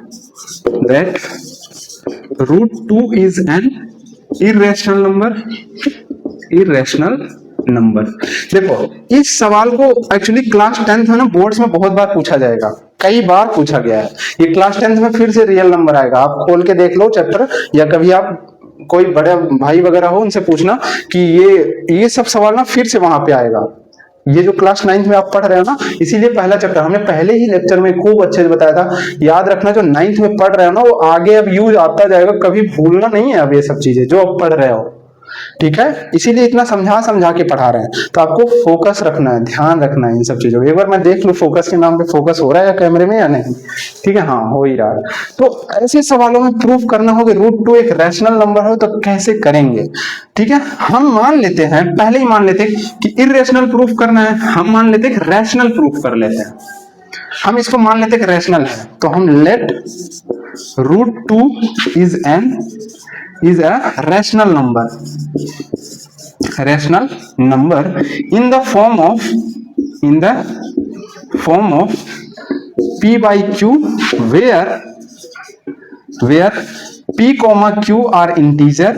[SPEAKER 1] that root two is an irrational number, irrational number. देखो इस सवाल को एक्चुअली क्लास 10th में ना बोर्ड्स में बहुत बार पूछा जाएगा, कई बार पूछा गया है। ये क्लास 10th में फिर से रियल नंबर आएगा, आप खोल के देख लो चैप्टर, या कभी आप कोई बड़े भाई वगैरह हो उनसे पूछना कि ये सब सवाल ना फिर से वहां पे आएगा। ये जो क्लास 9th में आप पढ़ रहे हो ना, इसीलिए पहला चैप्टर हमने पहले ही लेक्चर में खूब अच्छे से बताया था। याद रखना, जो 9th में पढ़ रहे हो ना वो आगे अब यूज आता जाएगा, कभी भूलना नहीं है अब ये सब चीजें जो अब पढ़ रहे हो, ठीक है? इसीलिए इतना समझा समझा के पढ़ा रहे हैं। तो आपको फोकस रखना है, ध्यान रखना है इन सब चीजों। एक बार मैं देख लूं फोकस के नाम पे फोकस हो रहा है या कैमरे में या नहीं, ठीक है? हाँ, हो ही रहा है। तो ऐसे सवालों में प्रूफ करना हो कि रूट टू एक रैशनल नंबर हो तो कैसे करेंगे, ठीक है? हम मान लेते हैं, पहले ही मान लेते हैं कि इररेशनल प्रूफ करना है, हम मान लेते हैं कि रैशनल प्रूफ कर लेते हैं। हम इसको मान लेते हैं कि रैशनल है, तो हम let root two is a rational number in the form of p by q, where p comma q are integer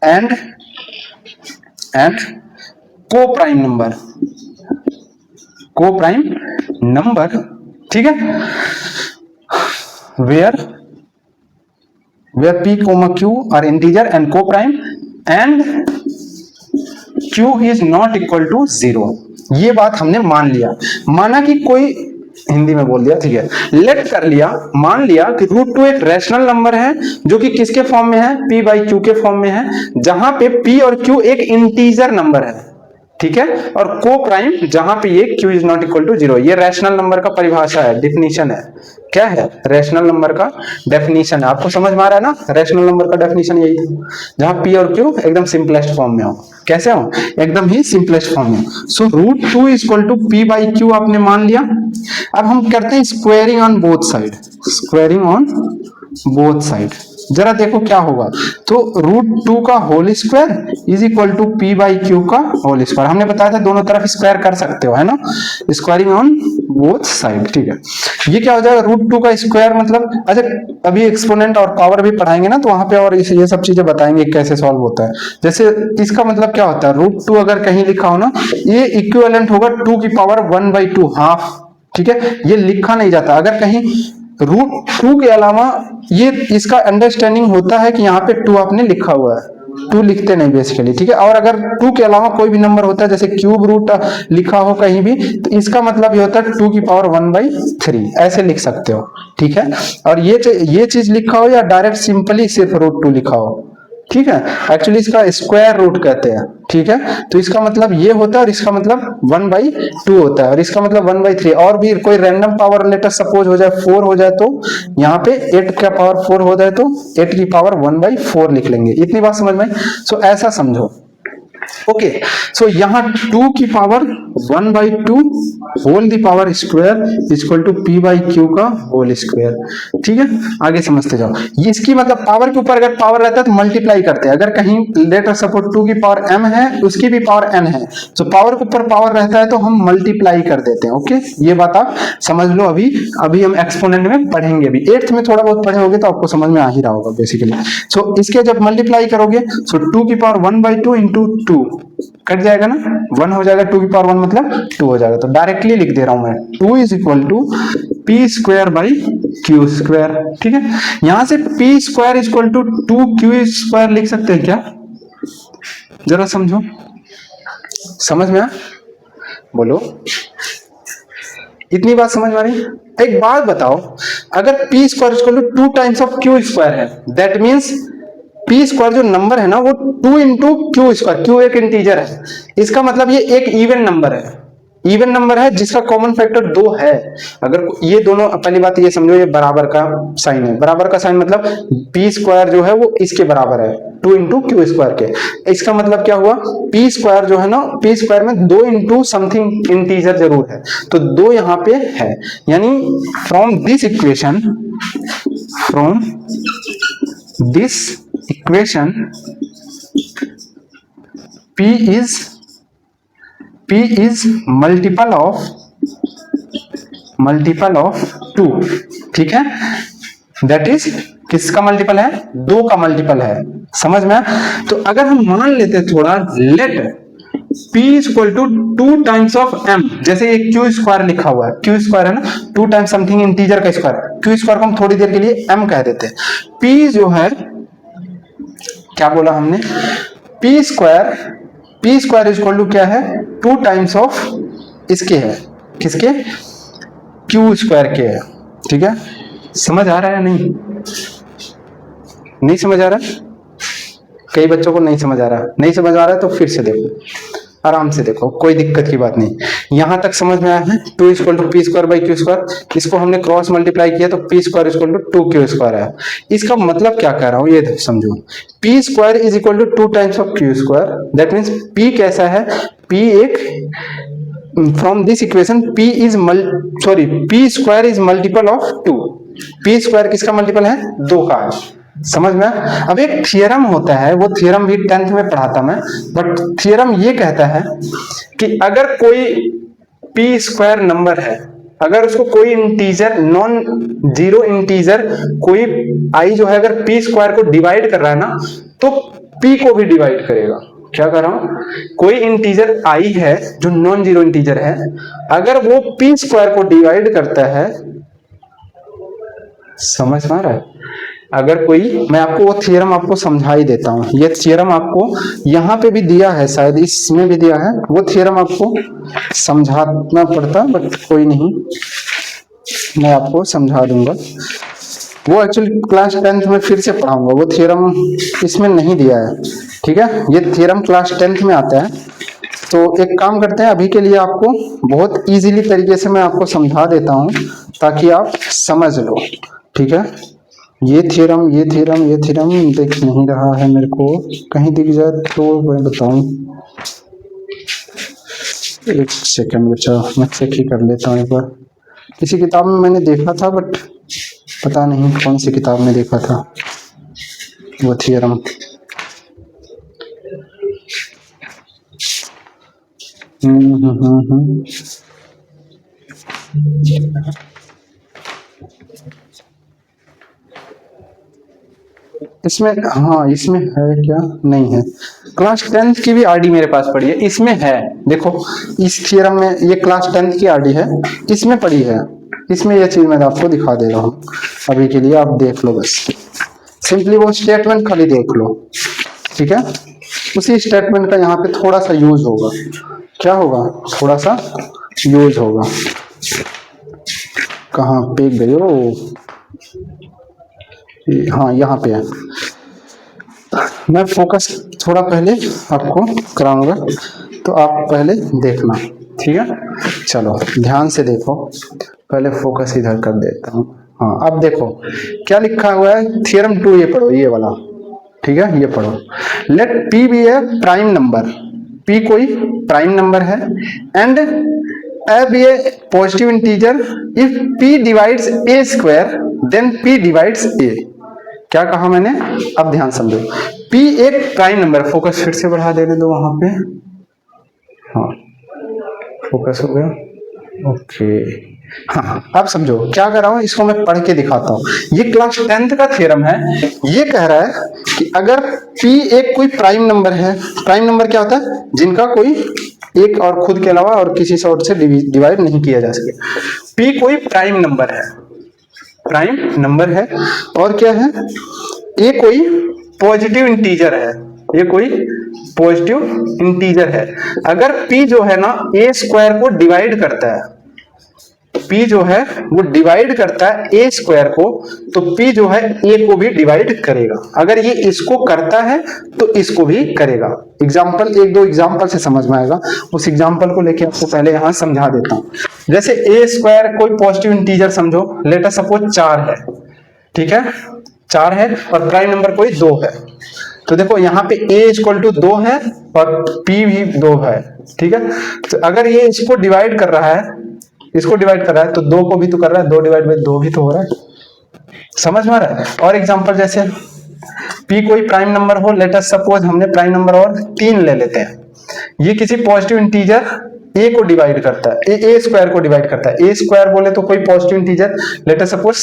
[SPEAKER 1] and co-prime number, ठीक है? where p comma q are integer and co-prime and q is not equal to 0। ये बात हमने मान लिया, माना कि कोई, हिंदी में बोल दिया, ठीक है? लेट कर लिया, मान लिया कि रूट टू एक रैशनल नंबर है जो कि किसके फॉर्म में है? p बाई q के फॉर्म में है, जहां पे p और q एक इंटीजर नंबर है, ठीक है? और को प्राइम जहां पे ये q is not equal to 0। ये रैशनल नंबर का परिभाषा है, डिफिनीशन है। क्या है? रैशनल नंबर का डेफिनेशन है। आपको समझ में आ रहा है ना? रैशनल नंबर का डेफिनेशन यही था, जहां p और q एकदम सिंपलेस्ट फॉर्म में हो। कैसे हो? एकदम ही सिंपलेस्ट फॉर्म में। So root two is equal to p by q आपने मान लिया। अब हम करते हैं squaring on both side, squaring on both side. जरा देखो क्या होगा, तो रूट टू का whole square is equal to p by q का होल स्क्वायर। हमने बताया था दोनों तरफ स्क्वायर कर सकते हो, है ना? स्क्वायरिंग ऑन बोथ साइड, ठीक है? ये क्या हो जाएगा? रूट टू का स्क्वायर मतलब, अच्छा अभी एक्सपोनेंट और पावर भी पढ़ाएंगे ना, तो वहां पे और ये सब चीजें बताएंगे कैसे सॉल्व होता है। जैसे इसका मतलब क्या होता है, रूट टू अगर कहीं लिखा हो ना, ये इक्विवेलेंट होगा 2 की पावर 1/2 हाफ, ठीक है? ये लिखा नहीं जाता। अगर कहीं रूट टू के अलावा ये इसका अंडरस्टैंडिंग होता है कि यहाँ पे 2 आपने लिखा हुआ है, 2 लिखते नहीं बेसिकली, ठीक है? और अगर 2 के अलावा कोई भी नंबर होता है, जैसे क्यूब रूट लिखा हो कहीं भी, तो इसका मतलब ये होता है 2 की पावर 1/3, ऐसे लिख सकते हो, ठीक है? और ये चीज लिखा हो या डायरेक्ट सिंपली सिर्फ रूट 2 लिखा हो, ठीक है? एक्चुअली इसका स्क्वायर रूट कहते हैं, ठीक है? तो इसका मतलब ये होता है और इसका मतलब 1/2 होता है, और इसका मतलब 1/3। और भी कोई रैंडम पावर लेटर सपोज हो जाए 4 हो जाए, तो यहाँ पे 8 का पावर 4 हो जाए तो 8 की पावर 1/4 लिख लेंगे। इतनी बात समझ में? सो ऐसा समझो, ओके? सो यहाँ 2 की power 1/2 whole the power square equal to p by q का होल स्क्वायर, ठीक है? आगे समझते जाओ। ये इसकी मतलब पावर के ऊपर अगर पावर रहता है तो मल्टीप्लाई करते हैं। अगर कहीं लेटर सपोज 2 की पावर m है, उसकी भी पावर n है, तो पावर के ऊपर पावर रहता है तो हम मल्टीप्लाई कर देते हैं, ओके? ये बात आप समझ लो। अभी हम एक्सपोनेंट में पढ़ेंगे, अभी 8th में थोड़ा बहुत पढ़े होगे तो आपको समझ में आ ही रहा होगा बेसिकली। सो इसके जब मल्टीप्लाई करोगे, सो 2 की पावर 1/2 इंटू 2 कट जाएगा ना, 1 हो जाएगा, 2 की पावर 1 मतलब 2 हो जाएगा। तो डायरेक्टली लिख दे रहा हूं मैं, 2 is equal to p square by q square. ठीक है, यहां से p square equal to 2q square लिख सकते हैं क्या? जरा समझो, समझ में आया? बोलो, इतनी बात समझ में आ रही? एक बात बताओ, अगर p square equal to 2 times of q square है, दैट मीन्स पी स्क्वायर जो नंबर है ना वो 2 इंटू क्यू स्क्वायर, क्यू एक इंटीजर है, इसका मतलब ये एक इवन नंबर है, इवन नंबर है जिसका कॉमन फैक्टर 2 है। अगर ये दोनों, पहली बात ये समझो, ये बराबर का साइन है, बराबर का साइन मतलब पी स्क्वायर जो है वो इसके बराबर है 2 इंटू क्यू स्क्वायर के। इसका मतलब क्या हुआ, पी स्क्वायर जो है ना, पी स्क्वायर में 2 इंटू समथिंग इंटीजर जरूर है, तो 2 यहाँ पे है, यानी from this equation P is multiple of 2। ठीक है, दैट इज किसका मल्टीपल है? 2 का मल्टीपल है। समझ में? तो अगर हम मान लेते थोड़ा, let P is equal to 2 times of m, जैसे ये क्यू स्क्वायर लिखा हुआ है, क्यू स्क्वायर है ना, 2 टाइम्स समथिंग इंटीजर का स्क्वायर, क्यू स्क्वायर को हम थोड़ी देर के लिए m कह देते हैं। P जो है, क्या बोला हमने, P square is equal to क्या है, 2 टाइम्स ऑफ इसके है, किसके? क्यू स्क्वायर के है। ठीक है, समझ आ रहा है? नहीं समझ आ रहा है? कई बच्चों को नहीं समझ आ रहा, नहीं समझ आ रहा है तो फिर से देखो, आराम से देखो, कोई दिक्कत की बात नहीं। यहां तक समझ में आया है? 2 equal to p square by q square, इसको हमने क्रॉस मल्टीप्लाई किया तो p square equal to 2q square है। इसका मतलब क्या कह रहा हूं ये समझो, p square is equal to 2 times of q square, that means p कैसा है, पी एक, from this equation p square is multiple of 2। P square किसका मल्टीपल है? 2 का। समझ में? अब एक थियरम होता है, वो थियरम भी 10th में पढ़ा था मैं, बट थियरम ये कहता है कि अगर कोई पी स्क्वायर नंबर है, अगर उसको कोई इंटीजर, नॉन जीरो इंटीजर, कोई आई जो है, अगर पी स्क्वायर को डिवाइड कर रहा है ना, तो पी को भी डिवाइड करेगा। क्या कर रहा हूं, कोई इंटीजर आई है जो नॉन जीरो इंटीजर है, अगर वो पी स्क्वायर को डिवाइड करता है, समझ में आ रहा है? अगर कोई, मैं आपको वो थियरम आपको समझा ही देता हूं, ये थियरम आपको यहाँ पे भी दिया है, शायद इसमें भी दिया है, वो थियरम आपको समझाना पड़ता, बट कोई नहीं, मैं आपको समझा दूंगा। वो एक्चुअली क्लास 10th में फिर से पढ़ाऊंगा, वो थियरम इसमें नहीं दिया है। ठीक है, ये थियरम क्लास 10th में आता है। तो एक काम करते हैं, अभी के लिए आपको बहुत इजीली तरीके से मैं आपको समझा देता हूं ताकि आप समझ लो। ठीक है, ये थ्योरम दिख नहीं रहा है मेरे को, कहीं दिख जाए तो मैं बताऊं। एक सेकंड बचा, मैं चेक ही कर लेता हूँ एक बार। किसी किताब में मैंने देखा था, बट पता नहीं कौन सी किताब में देखा था वो थ्योरम। इसमें, हाँ इसमें है क्या? नहीं है। क्लास 10th की भी आरडी मेरे पास पड़ी है, इसमें है। देखो इस थ्योरम में, ये क्लास 10th की आरडी है, इसमें पड़ी है। इसमें ये चीज मैं आपको दिखा दे रहा हूँ, अभी के लिए आप देख लो बस। सिंपली वो स्टेटमेंट खाली देख लो, ठीक है। उसी स्टेटमेंट का यहाँ पे थोड़ा सा यूज होगा। क्या होगा? थोड़ा सा यूज होगा। कहाँ पे गए हो? हाँ यहाँ पे है। मैं फोकस थोड़ा पहले आपको कराऊंगा, तो आप पहले देखना, ठीक है। चलो ध्यान से देखो, पहले फोकस इधर कर देता हूँ। हाँ अब देखो क्या लिखा हुआ है, थ्योरम 2 ये पढ़ो, ये वाला, ठीक है, ये पढ़ो। Let P be a prime number, P कोई प्राइम नंबर है, and A be a positive integer if P divides A square then P divides A। क्या कहा मैंने? अब ध्यान समझो, P एक प्राइम नंबर, फोकस फिर से बढ़ा देने दो वहां पे। हाँ फोकस हो गया, ओके। हाँ अब समझो क्या कर रहा हूं, इसको मैं पढ़ के दिखाता हूं। ये क्लास 10th का थ्योरम है। ये कह रहा है कि अगर P एक कोई प्राइम नंबर है, प्राइम नंबर क्या होता है? जिनका कोई एक और खुद के अलावा और किसी से और से डिवाइड नहीं किया जा सके। p कोई प्राइम नंबर है, प्राइम नंबर है, और क्या है, a कोई पॉजिटिव इंटीजर है, ये कोई पॉजिटिव इंटीजर है। अगर p जो है ना a स्क्वायर को डिवाइड करता है, p जो है वो डिवाइड करता है a स्क्वायर को, तो p जो है a को भी डिवाइड करेगा। अगर ये इसको करता है तो इसको भी करेगा। एग्जाम्पल, एक दो एग्जाम्पल से समझ में आएगा, उस एग्जाम्पल को लेके आपको पहले यहां समझा देता हूं। जैसे a स्क्वायर कोई पॉजिटिव इंटीजर समझो, लेट अस सपोज 4 है, ठीक है, 4 है और प्राइम नंबर कोई 2 है। तो देखो यहाँ पे a इक्वल टू 2 है और p भी 2 है, ठीक है। तो अगर ये इसको डिवाइड कर रहा है, इसको डिवाइड कर रहा है, तो 2 को भी तो कर रहा है, 2 डिवाइड बाई 2 भी तो हो रहा है, समझ में आ रहा है। और एग्जांपल जैसे p कोई प्राइम नंबर हो, लेट अस सपोज हमने प्राइम नंबर और 3 ले लेते हैं, ये किसी पॉजिटिव इंटीजर a को डिवाइड करता है, a स्क्वायर को डिवाइड करता है। a स्क्वायर बोले तो कोई positive integer, late us suppose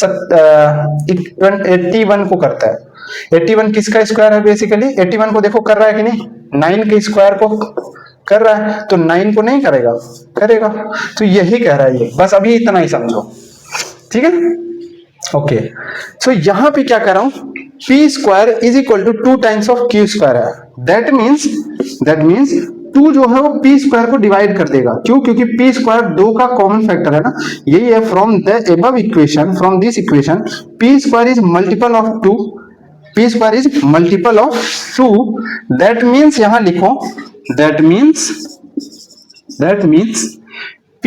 [SPEAKER 1] 81 को करता है। 81 किसका स्क्वायर है, बेसिकली 81 को देखो कर रहा है कि नहीं, 9 के स्क्वायर को कर रहा है, तो 9 को नहीं करेगा, करेगा। तो यही कह रहा है ये, बस अभी इतना ही समझो, ठीक है, ओके। सो यहां पे क्या कर रहा हूं, p square is equal to 2 times of q square है। दैट मीन्स 2 जो है वो p स्क्वायर को डिवाइड कर देगा। क्यों? क्योंकि p स्क्वायर 2 का कॉमन फैक्टर है ना, यही है। From the above equation, from this equation, p square is multiple of 2, p square is multiple of 2। That means यहां लिखो, that means p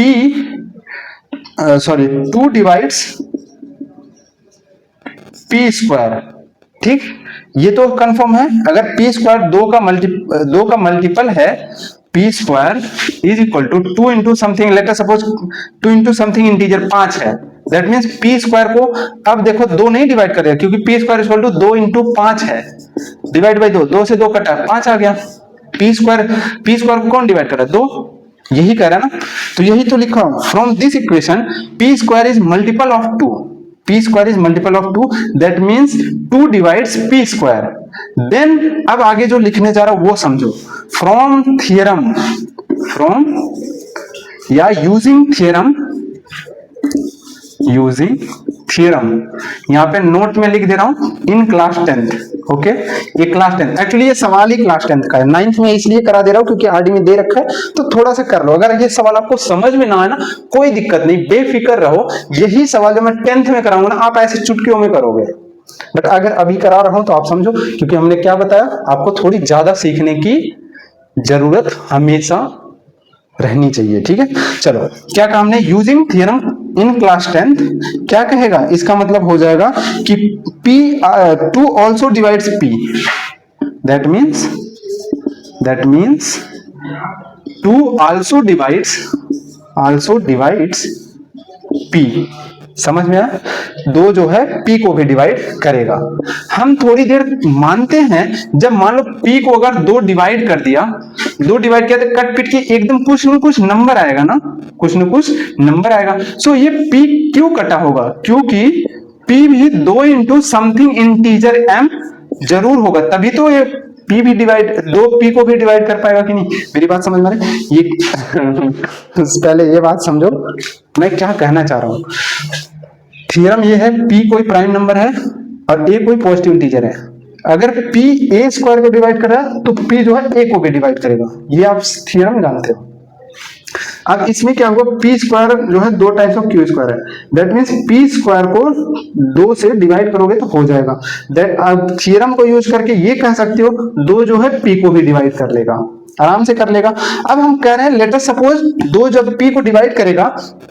[SPEAKER 1] 2 divides p square, ठीक, ये तो कंफर्म है। अगर p स्क्वायर 2 का मल्टीपल है, p square is equal to 2 into something, let us suppose 2 into something integer 5 है। दैट मीन्स p स्क्वायर को अब देखो 2 नहीं डिवाइड करेगा, क्योंकि p square is equal to 2 into 5 है, डिवाइड बाई 2, 2 से 2 कटा, 5 आ गया। p स्क्वायर को कौन डिवाइड कर रहा है, 2, यही कह रहा है ना, तो यही तो लिखा हूं। From this equation p square is multiple of 2, p square is multiple of 2, that means 2 divides p square. Then अब आगे जो लिखने जा रहा हूं वो समझो, फ्रॉम थियरम, फ्रॉम या यूजिंग थियरम, यूजिंग थ्योरम, यहाँ पे नोट में लिख दे रहा हूं इन क्लास 10th, ओके। ये क्लास 10th, एक्चुअली ये सवाल ही क्लास 10th का है, 9th में इसलिए करा दे रहा हूं क्योंकि आरडी में दे रखा है, तो थोड़ा सा कर लो। अगर ये सवाल आपको समझ में ना आए ना, कोई दिक्कत नहीं, बेफिक्र रहो, यही सवाल जो मैं 10th में कराऊंगा ना, आप ऐसे चुटकियों में करोगे। बट अगर अभी करा रहा हूं तो आप समझो, क्योंकि हमने क्या बताया, आपको थोड़ी ज्यादा सीखने की जरूरत हमेशा रहनी चाहिए, ठीक है। चलो क्या काम है, using theorem in class 10th, क्या कहेगा, इसका मतलब हो जाएगा कि p 2 also divides p, that means 2 also divides p, समझ में आया, 2 जो है p को भी डिवाइड करेगा। हम थोड़ी देर मानते हैं, जब मान लो p को अगर 2 डिवाइड कर दिया, 2 डिवाइड किया तो कट पिट के एकदम कुछ न कुछ नंबर आएगा ना, कुछ न कुछ नंबर आएगा। सो ये p क्यों कटा होगा, क्योंकि p भी 2 इंटू समथिंग इंटीजर m जरूर होगा, तभी तो ये p भी डिवाइड, 2 p को भी डिवाइड कर पाएगा कि नहीं। मेरी बात समझ में आ रही है, ये पहले ये बात समझो मैं क्या कहना चाह रहा हूं। थ्योरम ये है, p कोई प्राइम नंबर है और a कोई पॉजिटिव इंटीजर है। अगर p a स्क्वायर को डिवाइड कर रहा है तो p जो है a को भी डिवाइड करेगा, ये आप थ्योरम जानते हो। अब इसमें क्या होगा, p स्क्वायर जो है 2 टाइम्स ऑफ q स्क्वायर है, दैट मीन्स p स्क्वायर को 2 से डिवाइड करोगे तो हो जाएगा। दैट अब थ्योरम को यूज करके ये कह सकते हो 2 जो है p को भी डिवाइड कर लेगा, आराम से कर लेगा। अब हम कह रहे हैं लेट अस सपोज 2 जब p को डिवाइड करेगा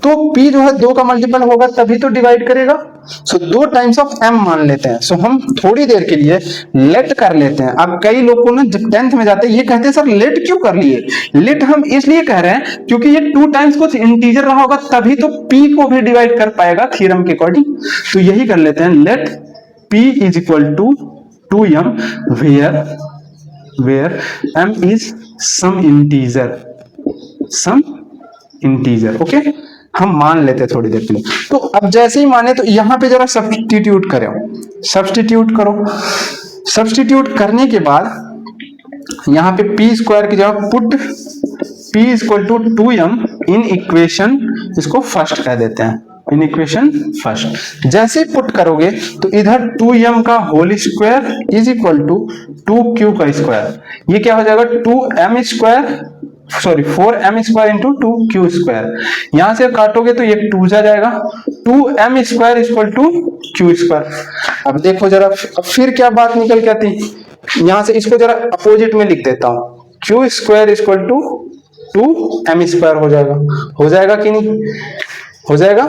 [SPEAKER 1] तो p जो है 2 का मल्टीपल होगा तभी तो डिवाइड करेगा। सो 2 टाइम्स ऑफ m मान लेते हैं। सो हम थोड़ी देर के लिए लेट कर लेते हैं। अब कई लोग को ना जब 10th में जाते हैं ये कहते हैं सर लेट क्यों कर लिए, लेट हम इसलिए कह रहे हैं क्योंकि ये 2 टाइम्स कुछ इंटीजर रहा होगा तभी तो p को भी डिवाइड कर पाएगा थ्योरम के अकॉर्डिंग। तो यही कर लेते हैं, let p is equal to 2m where m is some integer, okay. हम मान लेते हैं थोड़ी देर के लिए। तो अब जैसे ही माने तो यहां पे जरा सब्स्टिट्यूट करो। सब्स्टिट्यूट करने के बाद यहां पे p स्क्वायर की जगह put p equal to 2m in equation, इसको फर्स्ट कह देते हैं, इन इक्वेशन फर्स्ट। जैसे पुट करोगे तो इधर 2m का whole square is equal to 2q का स्क्वायर, ये क्या हो जाएगा 2m square, sorry 4m square into 2q square. यहां से काटोगे तो ये 2 जा जाएगा, 2m square equal to q square. अब देखो जरा, अब फिर क्या बात निकल के आती, यहां से इसको जरा अपोजिट में लिख देता हूं, q square equal to 2m square हो जाएगा कि नहीं, हो जाएगा,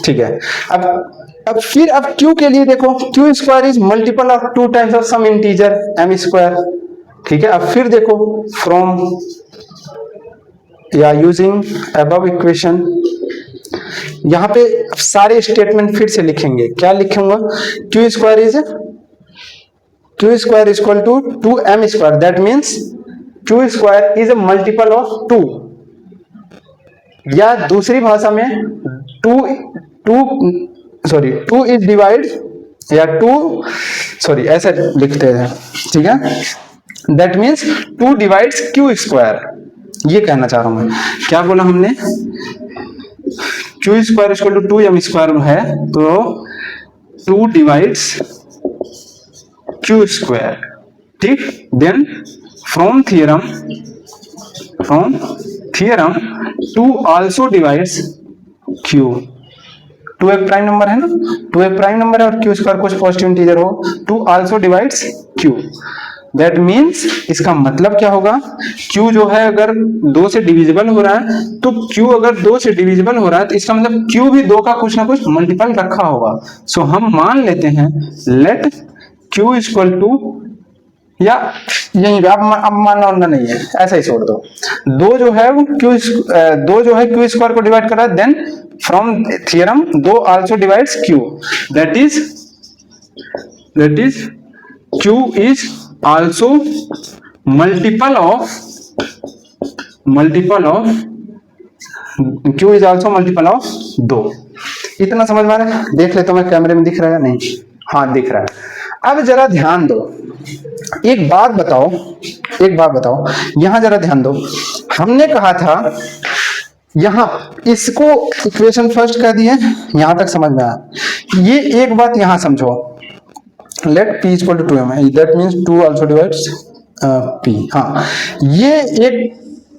[SPEAKER 1] ठीक है। अब फिर अब q के लिए देखो, q square is multiple of 2 times of some integer m square, ठीक है। अब फिर देखो फ्रॉम या यूजिंग अबव इक्वेशन, यहां पे सारे स्टेटमेंट फिर से लिखेंगे, क्या लिखूंगा, q square equal to 2m square, that means q square is a multiple of 2, या दूसरी भाषा में 2 इज डिवाइड, या 2 सॉरी ऐसा लिखते हैं, ठीक है, that means 2 divides q square, ये कहना चाह रहा हूं मैं। क्या बोला हमने, q square equal to 2m square है, तो 2 डिवाइड्स q स्क्वायर, ठीक। Then from theorem 2 also divides q, 2 एक प्राइम नंबर है ना, 2 एक प्राइम नंबर है और q स्क्वायर कुछ पॉजिटिव इंटीजर हो, 2 also divides q, that means इसका मतलब क्या होगा, q जो है अगर 2 से डिविजिबल हो रहा है, तो q अगर 2 से डिविजिबल हो रहा है तो इसका मतलब q भी 2 का कुछ ना कुछ मल्टीपल रखा होगा। सो हम मान लेते हैं लेट q इक्वल टू, या यही अब मानना नहीं है, ऐसा ही छोड़ दो, 2 जो है वो q स्क्वायर को डिवाइड कर रहा है, then from theorem 2 also divides q, that is q is also multiple of q is also multiple of 2। इतना समझ में आ रहा है, देख ले तो मैं कैमरे में दिख रहा है नहीं, हाँ दिख रहा है। अब जरा ध्यान दो, एक बात बताओ, यहां जरा ध्यान दो, हमने कहा था यहां इसको इक्वेशन फर्स्ट कर दिए, यहां तक समझ में आया। ये एक बात यहां समझो, let p equal to 2m, that means 2 also divides p। हाँ, ये एक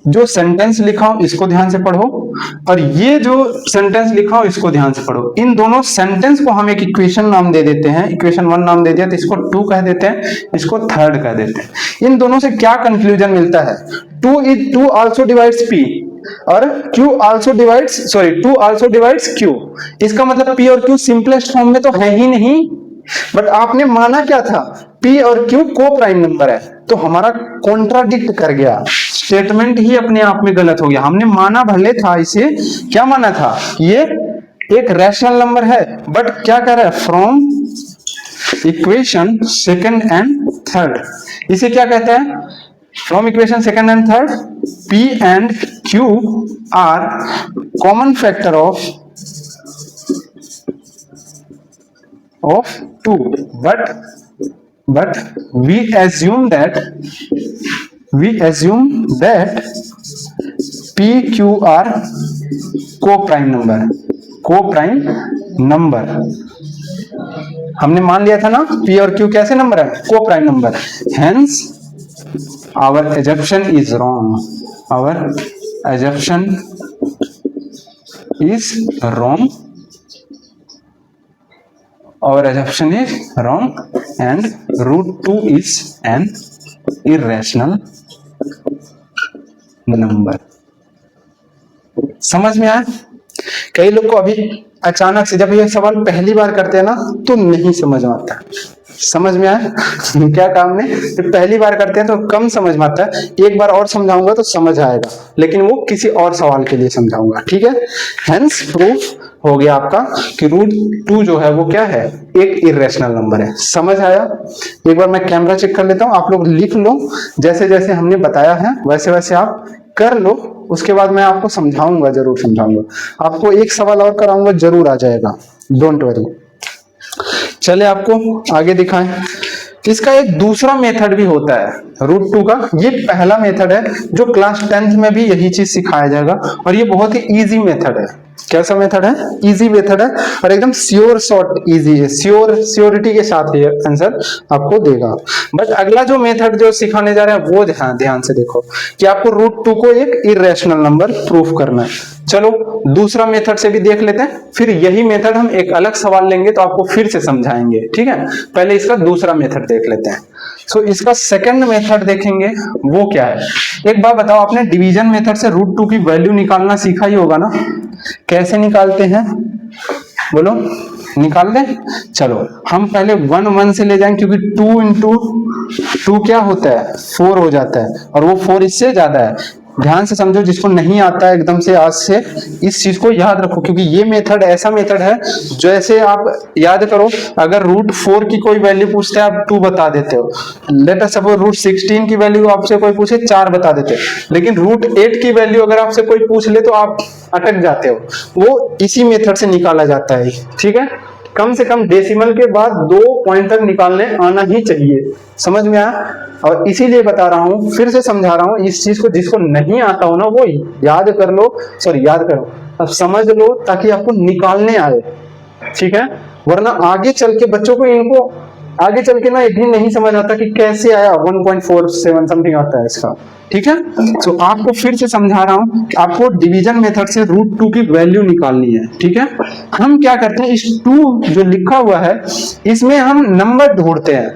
[SPEAKER 1] जो सेंटेंस लिखा हूं इसको ध्यान से पढ़ो, और ये जो सेंटेंस लिखा हूं इसको ध्यान से पढ़ो। इन दोनों सेंटेंस को हम एक इक्वेशन नाम दे देते हैं, इक्वेशन 1 नाम दे दिया तो इसको 2 कह देते हैं, इसको 3rd कह देते हैं। इन दोनों से क्या कंक्लूजन मिलता है, 2 आल्सो डिवाइड्स p और 2 आल्सो डिवाइड्स q। इसका मतलब p और q सिंपलेस्ट फॉर्म में तो है ही नहीं, बट आपने माना क्या था, p और q को प्राइम नंबर है, तो हमारा कॉन्ट्राडिक्ट कर गया, स्टेटमेंट ही अपने आप में गलत हो गया। हमने माना भले था, इसे क्या माना था, ये एक रैशनल नंबर है, बट क्या कह रहा है, from equation 2nd and 3rd, इसे क्या कहते हैं, from equation 2nd and 3rd, p and q are common factor of 2, but we assume that p q are co-prime number। हमने मान लिया था ना p और q कैसे नंबर है, co-prime number, hence our assumption is wrong, and root 2 is an irrational number। समझ में आया? कई लोग को अभी अचानक से जब ये सवाल पहली बार करते हैं ना तो नहीं समझ में आता। समझ में आया क्या काम ने, तो पहली बार करते हैं तो कम समझ में आता है, एक बार और समझाऊंगा तो समझ आएगा, लेकिन वो किसी और सवाल के लिए समझाऊंगा, ठीक है। हेंस प्रूफ हो गया आपका कि रूट 2 जो है वो क्या है, एक इरेशनल नंबर है। समझ आया? एक बार मैं कैमरा चेक कर लेता हूं, आप लोग लिख लो, जैसे जैसे हमने बताया है वैसे वैसे आप कर लो, उसके बाद मैं आपको समझाऊंगा, जरूर समझाऊंगा आपको। एक सवाल और कराऊंगा, जरूर आ जाएगा, डोंट वरी। चले आपको आगे दिखाएं। इसका एक दूसरा मेथड भी होता है रूट 2 का। ये पहला मेथड है जो क्लास 10th में भी यही चीज सिखाया जाएगा, और ये बहुत ही इजी मेथड है। कैसा मेथड है? इजी मेथड है, और एकदम श्योर शॉर्ट इजी है, श्योरिटी के साथ ये आंसर आपको देगा। बट अगला जो मेथड जो सिखाने जा रहे हैं वो ध्यान से देखो कि आपको रूट 2 को एक इरेशनल नंबर प्रूफ करना है। चलो दूसरा मेथड से भी देख लेते हैं, फिर यही मेथड हम एक अलग सवाल लेंगे तो आपको फिर से समझाएंगे, ठीक है। पहले इसका दूसरा मेथड देख लेते हैं। सो इसका सेकंड मेथड देखेंगे, वो क्या है। एक बात बताओ, आपने डिवीजन मेथड से रूट 2 की वैल्यू निकालना सीखा ही होगा ना? कैसे निकालते हैं बोलो? निकाल दें? चलो हम पहले 1 1 से ले जाएंगे, क्योंकि 2 इंटू 2 क्या होता है? 4 हो जाता है, और वो 4 इससे ज्यादा है। ध्यान से समझो, जिसको नहीं आता है एकदम से आज से इस चीज को याद रखो, क्योंकि ये मेथड ऐसा मेथड है जैसे आप याद करो, अगर रूट 4 की कोई वैल्यू पूछते हैं आप 2 बता देते हो। लेट अस सपोज रूट 16 की वैल्यू आपसे कोई पूछे 4 बता देते हो, लेकिन रूट 8 की वैल्यू अगर आपसे कोई पूछ ले तो आप अटक जाते हो। वो इसी मेथड से निकाला जाता है, ठीक है। कम से कम डेसिमल के बाद 2 पॉइंट तक निकालने आना ही चाहिए। समझ में आया? और इसीलिए बता रहा हूं, फिर से समझा रहा हूं इस चीज को, जिसको नहीं आता हो ना वो याद कर लो, याद करो, अब समझ लो ताकि आपको निकालने आए, ठीक है। वरना आगे चल के बच्चों को इनको आगे चल के ना एक भी नहीं समझ आता कि कैसे आया 1.47 समथिंग आता है इसका, ठीक है। तो आपको फिर से समझा रहा हूं, आपको डिवीजन मेथड से रूट 2 की वैल्यू निकालनी है, ठीक है। हम क्या करते हैं, इस 2 जो लिखा हुआ है इसमें हम नंबर ढूंढते हैं,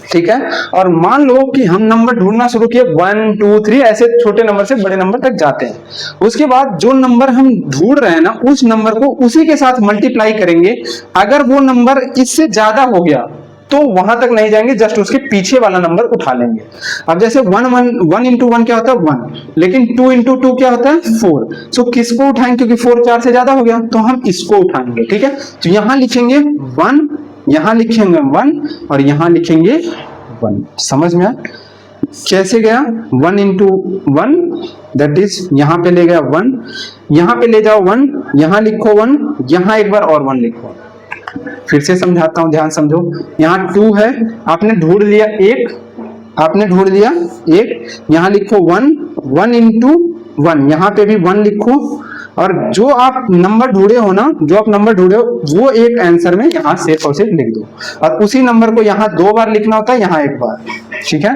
[SPEAKER 1] ठीक है। और मान लो कि हम नंबर ढूंढना शुरू किए 1 2 3 ऐसे छोटे नंबर से बड़े नंबर तक जाते हैं। उसके बाद जो नंबर हम ढूंढ रहे हैं ना, उस नंबर को उसी के साथ मल्टीप्लाई करेंगे। अगर वो नंबर इससे ज्यादा हो गया तो वहां तक नहीं जाएंगे, जस्ट उसके पीछे वाला नंबर उठा लेंगे। अब जैसे 1 इंटू 1 क्या होता है 1, लेकिन 2 इंटू 2 क्या होता है 4। सो किसको उठाएंगे? क्योंकि 4 4 से ज्यादा हो गया तो हम इसको उठाएंगे, ठीक है। तो यहां लिखेंगे 1, यहां लिखेंगे 1, और यहां लिखेंगे 1। समझ में आया कैसे गया? 1 इंटू 1 दैट इज, यहां पे ले गया 1, यहां पे ले जाओ 1, यहां लिखो 1, यहां एक बार और 1 लिखो। फिर से समझाता हूं, ध्यान समझो। यहाँ 2 है, आपने ढूंढ लिया 1, आपने ढूंढ लिया 1, यहां लिखो 1, 1 इंटू 1, यहां पे भी 1 लिखो, और जो आप नंबर ढूंढे हो ना, जो आप नंबर ढूंढे हो वो एक आंसर में यहाँ सिर्फ और सिर्फ लिख दो। और उसी नंबर को यहाँ 2 बार लिखना होता है, यहाँ 1 बार, ठीक है।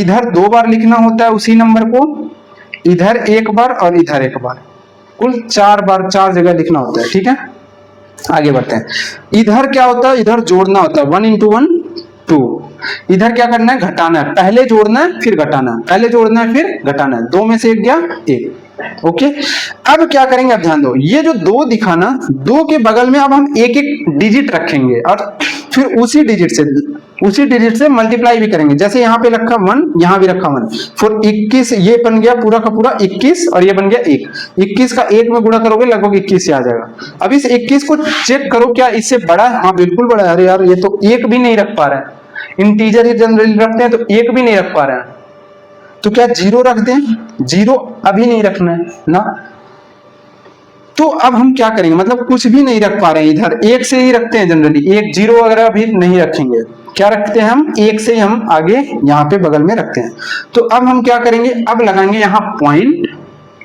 [SPEAKER 1] इधर 2 बार लिखना होता है उसी नंबर को, इधर 1 बार और इधर 1 बार, कुल 4 बार 4 जगह लिखना होता है, ठीक है। आगे बढ़ते हैं। इधर क्या होता है? इधर जोड़ना होता है 1 इंटू 1 2। इधर क्या करना है? घटाना है। पहले जोड़ना है फिर घटाना है, पहले जोड़ना है फिर घटाना है। 2 में से 1 गया 1, ओके। अब क्या करेंगे? अब ध्यान दो, ये जो 2 दिखा ना, 2 के बगल में अब हम एक एक डिजिट रखेंगे और फिर उसी डिजिट से मल्टीप्लाई भी करेंगे। जैसे यहाँ पे रखा 1, यहाँ भी रखा 1, फिर 21, ये बन गया पूरा का पूरा 21, और ये बन गया 1। 21 का 1 में गुणा करोगे लगभग 21 आ जाएगा। अब इस 21 को चेक करो, क्या इससे बड़ा है? हाँ बिल्कुल बड़ा है। अरे यार, ये तो 1 भी नहीं रख पा रहा है। इंटीजर ही जनरली रखते हैं तो 1 भी नहीं रख पा रहे हैं, तो क्या 0 रख दें? 0 अभी नहीं रखना है ना। तो अब हम क्या करेंगे? मतलब कुछ भी नहीं रख पा रहे हैं, इधर 1 से ही रखते हैं जनरली, 1 0 वगैरह भी नहीं रखेंगे। क्या रखते हैं हम? 1 से हम आगे यहाँ पे बगल में रखते हैं। तो अब हम क्या करेंगे? अब लगाएंगे यहाँ पॉइंट,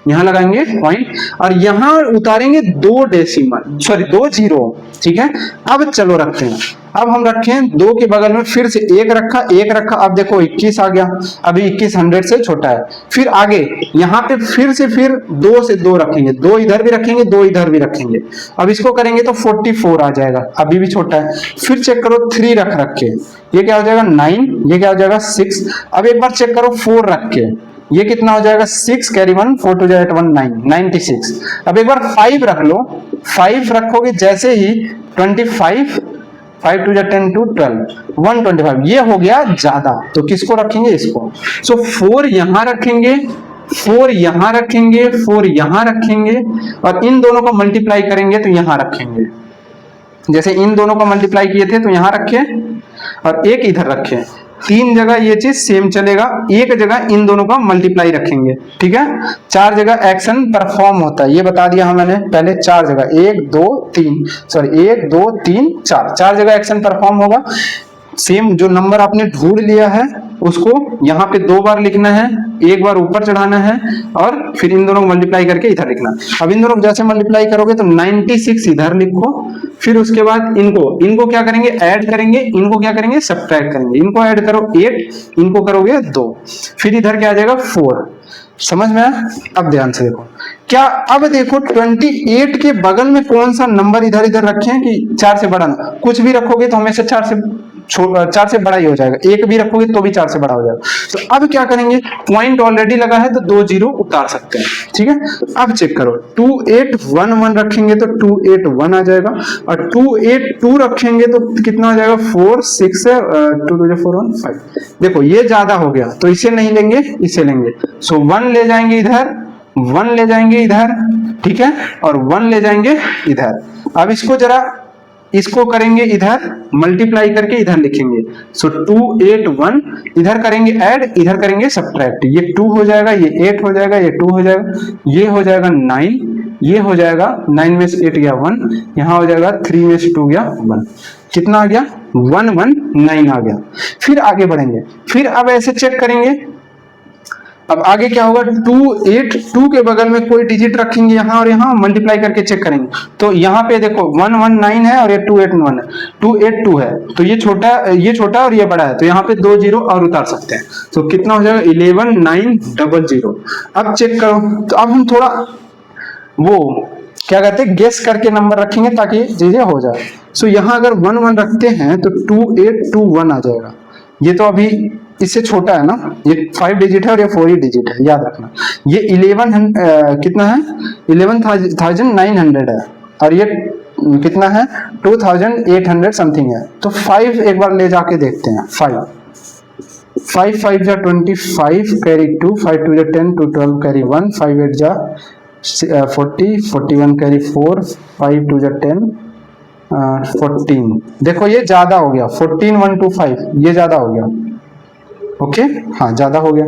[SPEAKER 1] यहाँ लगाएंगे पॉइंट, और यहाँ उतारेंगे 2 डेसिमल, सॉरी 2 0, ठीक है। अब चलो रखते हैं। अब हम रखें 2 के बगल में फिर से 1 रखा, 1 रखा, अब देखो 21 आ गया। अभी 21 100 से छोटा है। फिर आगे यहाँ पे फिर से 2 से 2 रखेंगे, 2 इधर भी रखेंगे, 2 इधर भी रखेंगे। अब इसको करेंगे तो 44 आ जाएगा, अभी भी छोटा है। फिर चेक करो 3 रख के, ये क्या हो जाएगा 9, ये क्या हो जाएगा 6। अब एक बार चेक करो 4 रख के, ये कितना हो जाएगा 6 कैरी 1, 4 2 8 1 9, 96। अब एक बार 5 रख लो, 5 रखोगे जैसे ही 25, 5 2 10 2 12, 125, ये हो गया ज्यादा, तो किसको रखेंगे? इसको। सो 4 यहां रखेंगे, 4 यहां रखेंगे, 4 यहां रखेंगे, और इन दोनों को मल्टीप्लाई करेंगे तो यहां रखेंगे। जैसे इन दोनों को मल्टीप्लाई किए थे तो यहां रखे और 1 इधर रखे। 3 जगह ये चीज सेम चलेगा, 1 जगह इन दोनों का मल्टीप्लाई रखेंगे, ठीक है। 4 जगह एक्शन परफॉर्म होता है, ये बता दिया हम मैंने पहले। 4 जगह 1 2 3 4 4 जगह एक्शन परफॉर्म होगा। सेम जो नंबर आपने ढूंढ लिया है उसको यहाँ पे 2 बार लिखना है, एक बार ऊपर चढ़ाना है और फिर इन दोनों को मल्टीप्लाई करके इधर लिखना है। अब इन दोनों को जैसे मल्टीप्लाई करोगे तो 96 इधर लिखो, फिर उसके बाद इनको क्या करेंगे, ऐड करेंगे, इनको क्या करेंगे, सब्ट्रैक्ट करेंगे। इनको ऐड करो 8, इनको करोगे 2, फिर इधर क्या आ जाएगा 4। समझ में आया? अब ध्यान से देखो क्या, अब देखो 28 के बगल में कौन सा नंबर इधर इधर रखे हैं कि 4 से बड़ा ना, कुछ भी रखोगे तो हमेशा 4 से बड़ा ही हो जाएगा, एक भी रखोगे तो भी 4 से बड़ा हो जाएगा। तो अब क्या करेंगे, पॉइंट ऑलरेडी लगा है तो 2 जीरो उतार सकते हैं, ठीक है। अब चेक करो 2811 रखेंगे तो 281 आ जाएगा, और 282 रखेंगे तो कितना आ जाएगा, 4 6 2 2 4 1 5। देखो ये ज्यादा हो गया तो इसे नहीं लेंगे, इसे लेंगे। सो 1 ले जाएंगे इधर, 1 ले जाएंगे इधर, ठीक है, और 1 ले जाएंगे इधर। अब इसको करेंगे इधर मल्टीप्लाई करके इधर लिखेंगे। सो 281 इधर करेंगे ऐड, इधर करेंगे सब्ट्रैक्ट। ये 2 हो जाएगा, ये 8 हो जाएगा, ये 2 हो जाएगा, ये हो जाएगा 9, ये हो जाएगा 9 में से 8 गया 1, यहाँ हो जाएगा 3 में से 2 गया 1। कितना आ गया, 119 आ गया। फिर आगे बढ़ेंगे, फिर अब ऐसे चेक करेंगे। अब आगे क्या होगा, 282 के बगल में कोई डिजिट रखेंगे यहाँ और यहाँ, मल्टीप्लाई करके चेक करेंगे। तो यहाँ पे देखो 119 है और ये 281 है, 282 है, तो ये छोटा और ये बड़ा है, तो यहाँ पे 2 जीरो और उतार सकते हैं। तो कितना हो जाएगा, 11900। अब चेक करो, तो अब हम थोड़ा वो क्या कहते हैं, गेस करके नंबर रखेंगे ताकि चीजें हो जाए। सो यहाँ अगर 11 रखते हैं तो 2821 आ जाएगा। ये तो अभी इससे छोटा है ना, ये 5 डिजिट है और ये 4 ही डिजिट है, याद रखना। ये 11 कितना है, 11,900 है, और ये कितना है, 2,800 समथिंग है। तो 5 एक बार ले जाके देखते हैं। 5 5 जा 25 कैरी 2, 5 2 जा 10, 2 12 कैरी 1, 5 8 जा 40, 41 कैरी 4, 5 2 जा 10, 14। देखो ये ज्यादा हो गया, 14125 ये ज्यादा हो गया, ओके हाँ ज्यादा हो गया।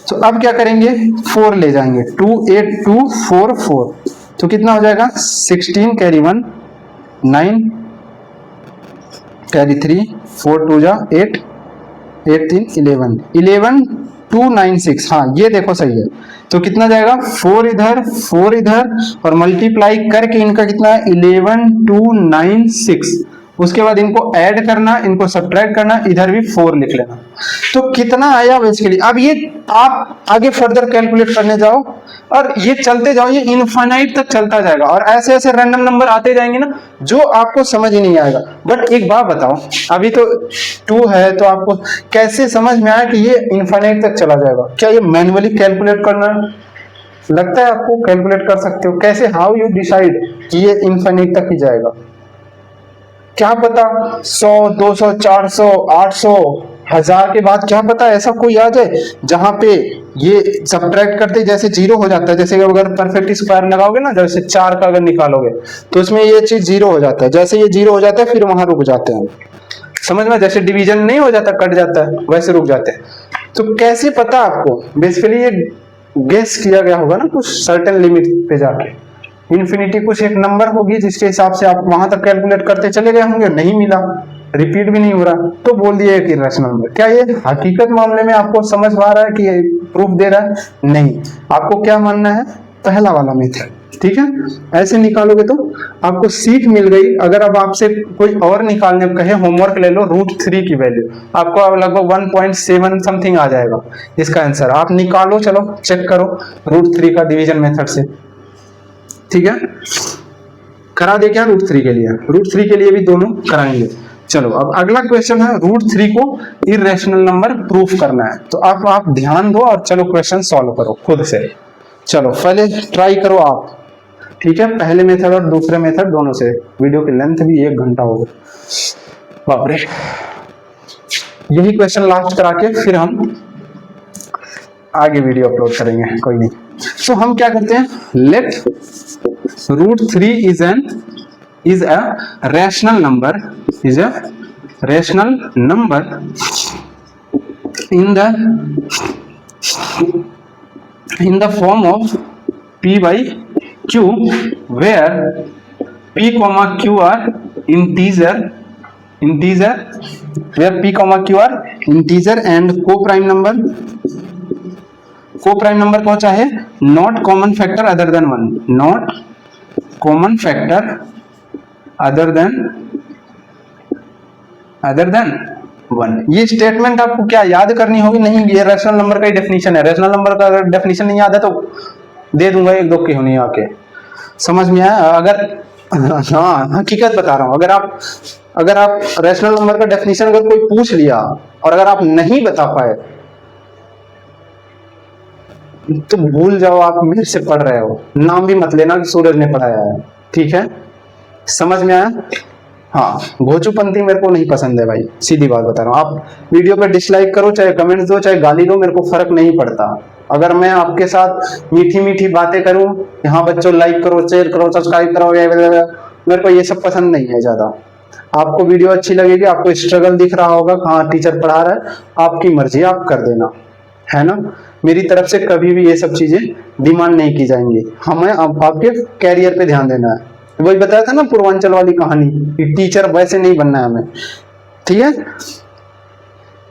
[SPEAKER 1] तो अब क्या करेंगे, 4 ले जाएंगे, 28244, तो कितना हो जाएगा, 16 कैरी 1, 9 कैरी 3, 4 2 जा 8, 8 3 11, 11296। हाँ ये देखो सही है। तो कितना जाएगा, 4 इधर और मल्टीप्लाई करके इनका कितना है, 11296। उसके बाद इनको ऐड करना, इनको सब्ट्रैक्ट करना, इधर भी 4 लिख लेना। तो कितना आया बेसिकली। अब ये आप आगे फर्दर कैलकुलेट करने जाओ और ये चलते जाओ, ये इनफाइनाइट तक चलता जाएगा और ऐसे ऐसे रैंडम नंबर आते जाएंगे ना जो आपको समझ ही नहीं आएगा। बट एक बात बताओ, अभी तो 2 है तो आपको कैसे समझ में आया कि ये इनफाइनाइट तक चला जाएगा। क्या ये मैन्युअली कैलकुलेट करना लगता है आपको, कैलकुलेट कर सकते हो कैसे, हाउ यू डिसाइड कि ये इनफाइनाइट तक ही जाएगा। क्या पता 100 200 400 800 1000 के बाद क्या पता ऐसा कोई आ जाए जहां पे ये सब्ट्रैक्ट करते जैसे 0 हो जाता है। जैसे अगर परफेक्ट स्क्वायर लगाओगे ना, जैसे 4 का अगर निकालोगे तो उसमें ये चीज 0 हो जाता है। जैसे ये 0 हो जाता है फिर वहां रुक जाते हैं, समझ में। जैसे डिवीजन नहीं हो जाता, कट जाता है, वैसे रुक जाते हैं। तो कैसे पता आपको, बेसिकली ये गेस किया गया होगा ना कुछ सर्टेन लिमिट पे जाके। इन्फिनिटी कुछ एक नंबर होगी जिसके हिसाब से आप वहां तक कैलकुलेट करते चले गए होंगे, नहीं मिला, रिपीट भी नहीं हो रहा, तो बोल दिया कि इर्रेशनल नंबर। क्या ये हकीकत मामले में आपको समझ आ रहा है कि ये प्रूफ दे रहा है? नहीं, आपको क्या मानना है, पहला वाला मेथड, ठीक है। ऐसे निकालोगे तो आपको सीख मिल गई। अगर अब आपसे कोई और निकालने कहे, होमवर्क ले लो, √3 की वैल्यू आपको अब लगभग 1.7 समथिंग आ जाएगा इसका आंसर। आप निकालो, चलो चेक करो √3 का डिवीजन मेथड से, ठीक है। करा दे क्या √3 के लिए, √3 के लिए भी दोनों कराएंगे। चलो अब अगला क्वेश्चन है, √3 को इर्रेशनल नंबर प्रूफ करना है। तो आप ध्यान दो और चलो क्वेश्चन सॉल्व करो खुद से। चलो पहले ट्राई करो आप, ठीक है, पहले मेथड और दूसरे मेथड दोनों से। वीडियो की लेंथ भी 1 घंटा हो गया, बाप रे। यही क्वेश्चन लास्ट करा के फिर हम आगे वीडियो अपलोड करेंगे, कोई नहीं। तो हम क्या करते हैं, late √3 is a rational number in the form of p by q, where p, q are integer integer where p comma q are integer and co-prime number कौन सा है not common factor other than 1 not common factor other than 1 ये statement आपको क्या याद करनी होगी नहीं ये रैशनल नंबर का ही डेफिनेशन है रैशनल नंबर का अगर डेफिनेशन नहीं याद है तो दे दूंगा एक दो क्यों नहीं आके समझ में आया अगर हाँ हकीकत बता रहा हूं अगर आप रैशनल नंबर का डेफिनेशन अगर कोई पूछ लिया और अगर आप नहीं बता पाए तो भूल जाओ आप मेरे से पढ़ रहे हो नाम भी मत लेना कि सूरज ने पढ़ाया है ठीक है समझ में आया हाँ भोचूपंथी मेरे को नहीं पसंद है भाई सीधी बात बता रहा हूँ आप वीडियो पे डिसलाइक करो चाहे कमेंट्स दो चाहे गाली दो मेरे को फर्क नहीं पड़ता अगर मैं आपके साथ मीठी मीठी बातें करूं यहाँ बच्चों लाइक करो शेयर करो सब्सक्राइब करो मेरे को ये सब पसंद नहीं है ज्यादा आपको वीडियो अच्छी लगेगी आपको स्ट्रगल दिख रहा होगा हाँ टीचर पढ़ा रहा है आपकी मर्जी आप कर देना है ना मेरी तरफ से कभी भी ये सब चीजें डिमांड नहीं की जाएंगी हमें आपके कैरियर पे ध्यान देना है वही बताया था ना पूर्वांचल वाली कहानी कि टीचर वैसे नहीं बनना है हमें ठीक है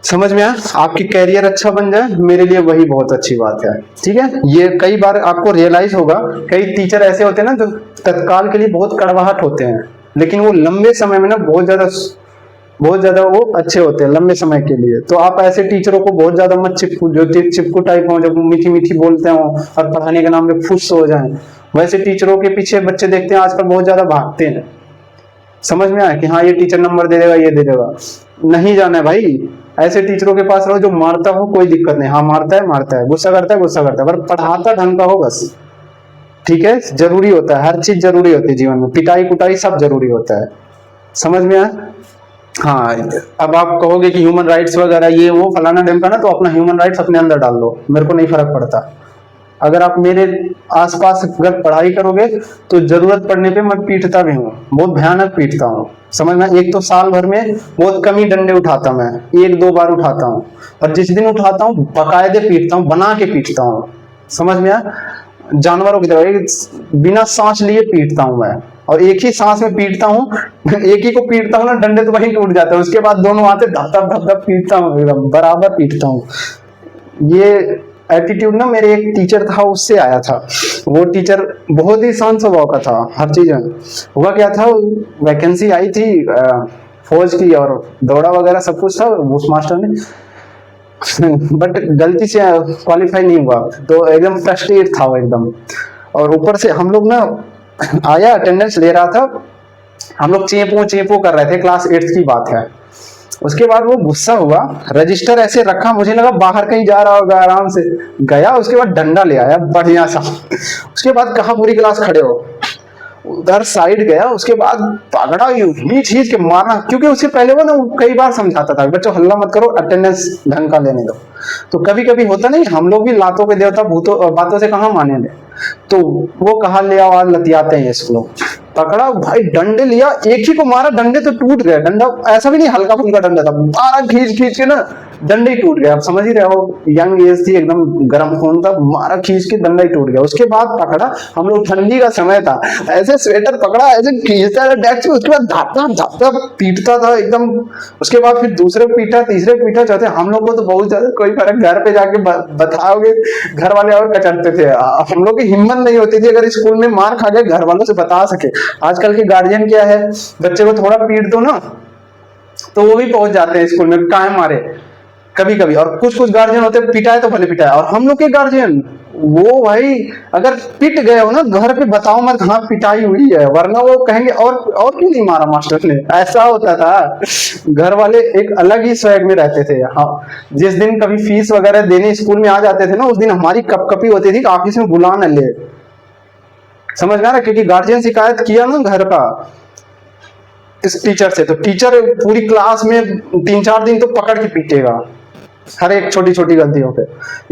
[SPEAKER 1] समझ में आया आपकी कैरियर अच्छा बन जाए मेरे लिए वही बहुत अच्छी बात है ठीक है ये कई बार आपको रियलाइज होगा कई टीचर ऐसे होते हैं ना जो तत्काल के लिए बहुत कड़वाहट होते हैं लेकिन वो लंबे समय में ना बहुत ज्यादा वो अच्छे होते हैं लंबे समय के लिए तो आप ऐसे टीचरों को बहुत ज्यादा मत चिपकू जो चिपकू टाइप हो जो मीठी मीठी बोलते हो और पढ़ाने के नाम पे खुश हो जाएं वैसे टीचरों के पीछे बच्चे देखते हैं आजकल बहुत ज्यादा भागते हैं समझ में आया कि हाँ ये टीचर नंबर दे देगा ये दे देगा नहीं जाना है भाई ऐसे टीचरों के पास रहो जो मारता हो कोई दिक्कत नहीं हाँ मारता है गुस्सा करता है पर पढ़ाता ढंग का हो बस ठीक है जरूरी होता है हर चीज जरूरी होती है जीवन में पिटाई कुटाई सब जरूरी होता है समझ में आया हाँ अब आप कहोगे कि ह्यूमन राइट्स वगैरह ये वो फलाना ढंग ना तो अपना ह्यूमन राइट्स अपने अंदर डाल लो मेरे को नहीं फर्क पड़ता अगर आप मेरे आसपास अगर पढ़ाई करोगे तो जरूरत पड़ने पे मैं पीटता भी हूँ बहुत भयानक पीटता हूँ समझना एक तो साल भर में बहुत कम ही डंडे उठाता मैं 1-2 बार उठाता हूँ और जिस दिन उठाता हूँ बकायदे पीटता हूँ बना के पीटता हूँ समझ में आया जानवरों की तरह बिना सांस लिए पीटता हूँ मैं और एक ही सांस में पीटता हूँ एक ही को पीटता हूँ ना डंडे तो वहीं टूट जाते हैं उसके बाद दोनों हाथ धप धप पीटता हूँ एकदम बराबर पीटता हूँ ये एटीट्यूड ना मेरे एक टीचर था उससे आया था वो टीचर बहुत ही शांत स्वभाव का था हर चीज में हुआ क्या था वैकेंसी आई थी फौज की और दौड़ा वगैरह सब कुछ था उस मास्टर ने बट गलती से क्वालिफाई नहीं हुआ तो एकदम फ्रस्ट्रेट था वो एकदम और ऊपर से हम लोग ना आया अटेंडेंस ले रहा था हम लोग चेपो कर रहे थे क्लास 8 की बात है उसके बाद वो गुस्सा हुआ रजिस्टर ऐसे रखा मुझे लगा बाहर कहीं जा रहा होगा आराम से गया उसके बाद डंडा ले आया बढ़िया सा उसके बाद कहा पूरी क्लास खड़े हो उधर साइड गया उसके बाद पकड़ा यूं खींच के मारना क्योंकि उससे पहले वो ना कई बार समझाता था बच्चों हल्ला मत करो अटेंडेंस ढंग का लेने दो तो कभी कभी होता नहीं हम लोग भी लातों के देवता भूतों बातों से कहाँ मानेंगे तो वो कहा ले आवाज लतियाते हैं इसको पकड़ा भाई डंडे लिया एक ही को मारा डंडे तो टूट गए डंडा ऐसा भी नहीं हल्का फुल्का डंडा था मारा खींच के ना डंडे ही टूट गया आप समझ ही रहे हो यंग एज थी एकदम गर्म खून था मारा खींच के डंडा ही टूट गया उसके बाद पकड़ा हम लोग ठंडी का समय था ऐसे स्वेटर पकड़ा ऐसे खींचता था डेस्क उसके बाद धापता पीटता था एकदम उसके बाद फिर दूसरे पीटा तीसरे पीटा चौथे हम लोग को तो बहुत ज्यादा कोई फर्क घर पे जाके बताओगे घर वाले और कचरते थे हम लोग की हिम्मत नहीं होती थी अगर स्कूल में मार खा गए घर वालों से बता सके आजकल के गार्जियन क्या है बच्चे को थोड़ा पीट दो ना तो वो भी पहुंच जाते हैं स्कूल में काहे मारे कभी और कुछ गार्जियन होते हैं पिटाए तो भले पिटाए और हम लोग के गार्जियन वो भाई अगर पिट गए हो ना घर पे बताओ मत हाँ पिटाई हुई है वरना वो कहेंगे और क्यों नहीं मारा मास्टर ने ऐसा होता था घर वाले एक अलग ही स्वैग में रहते थे हाँ जिस दिन कभी फीस वगैरह देने स्कूल में आ जाते थे ना उस दिन हमारी कपकपी होती थी कि ऑफिस में बुला न ले समझ गया ना क्योंकि गार्जियन शिकायत किया ना घर का इस टीचर से तो टीचर पूरी क्लास में 3-4 दिन तो पकड़ के पीटेगा हर एक छोटी छोटी गलतियों पे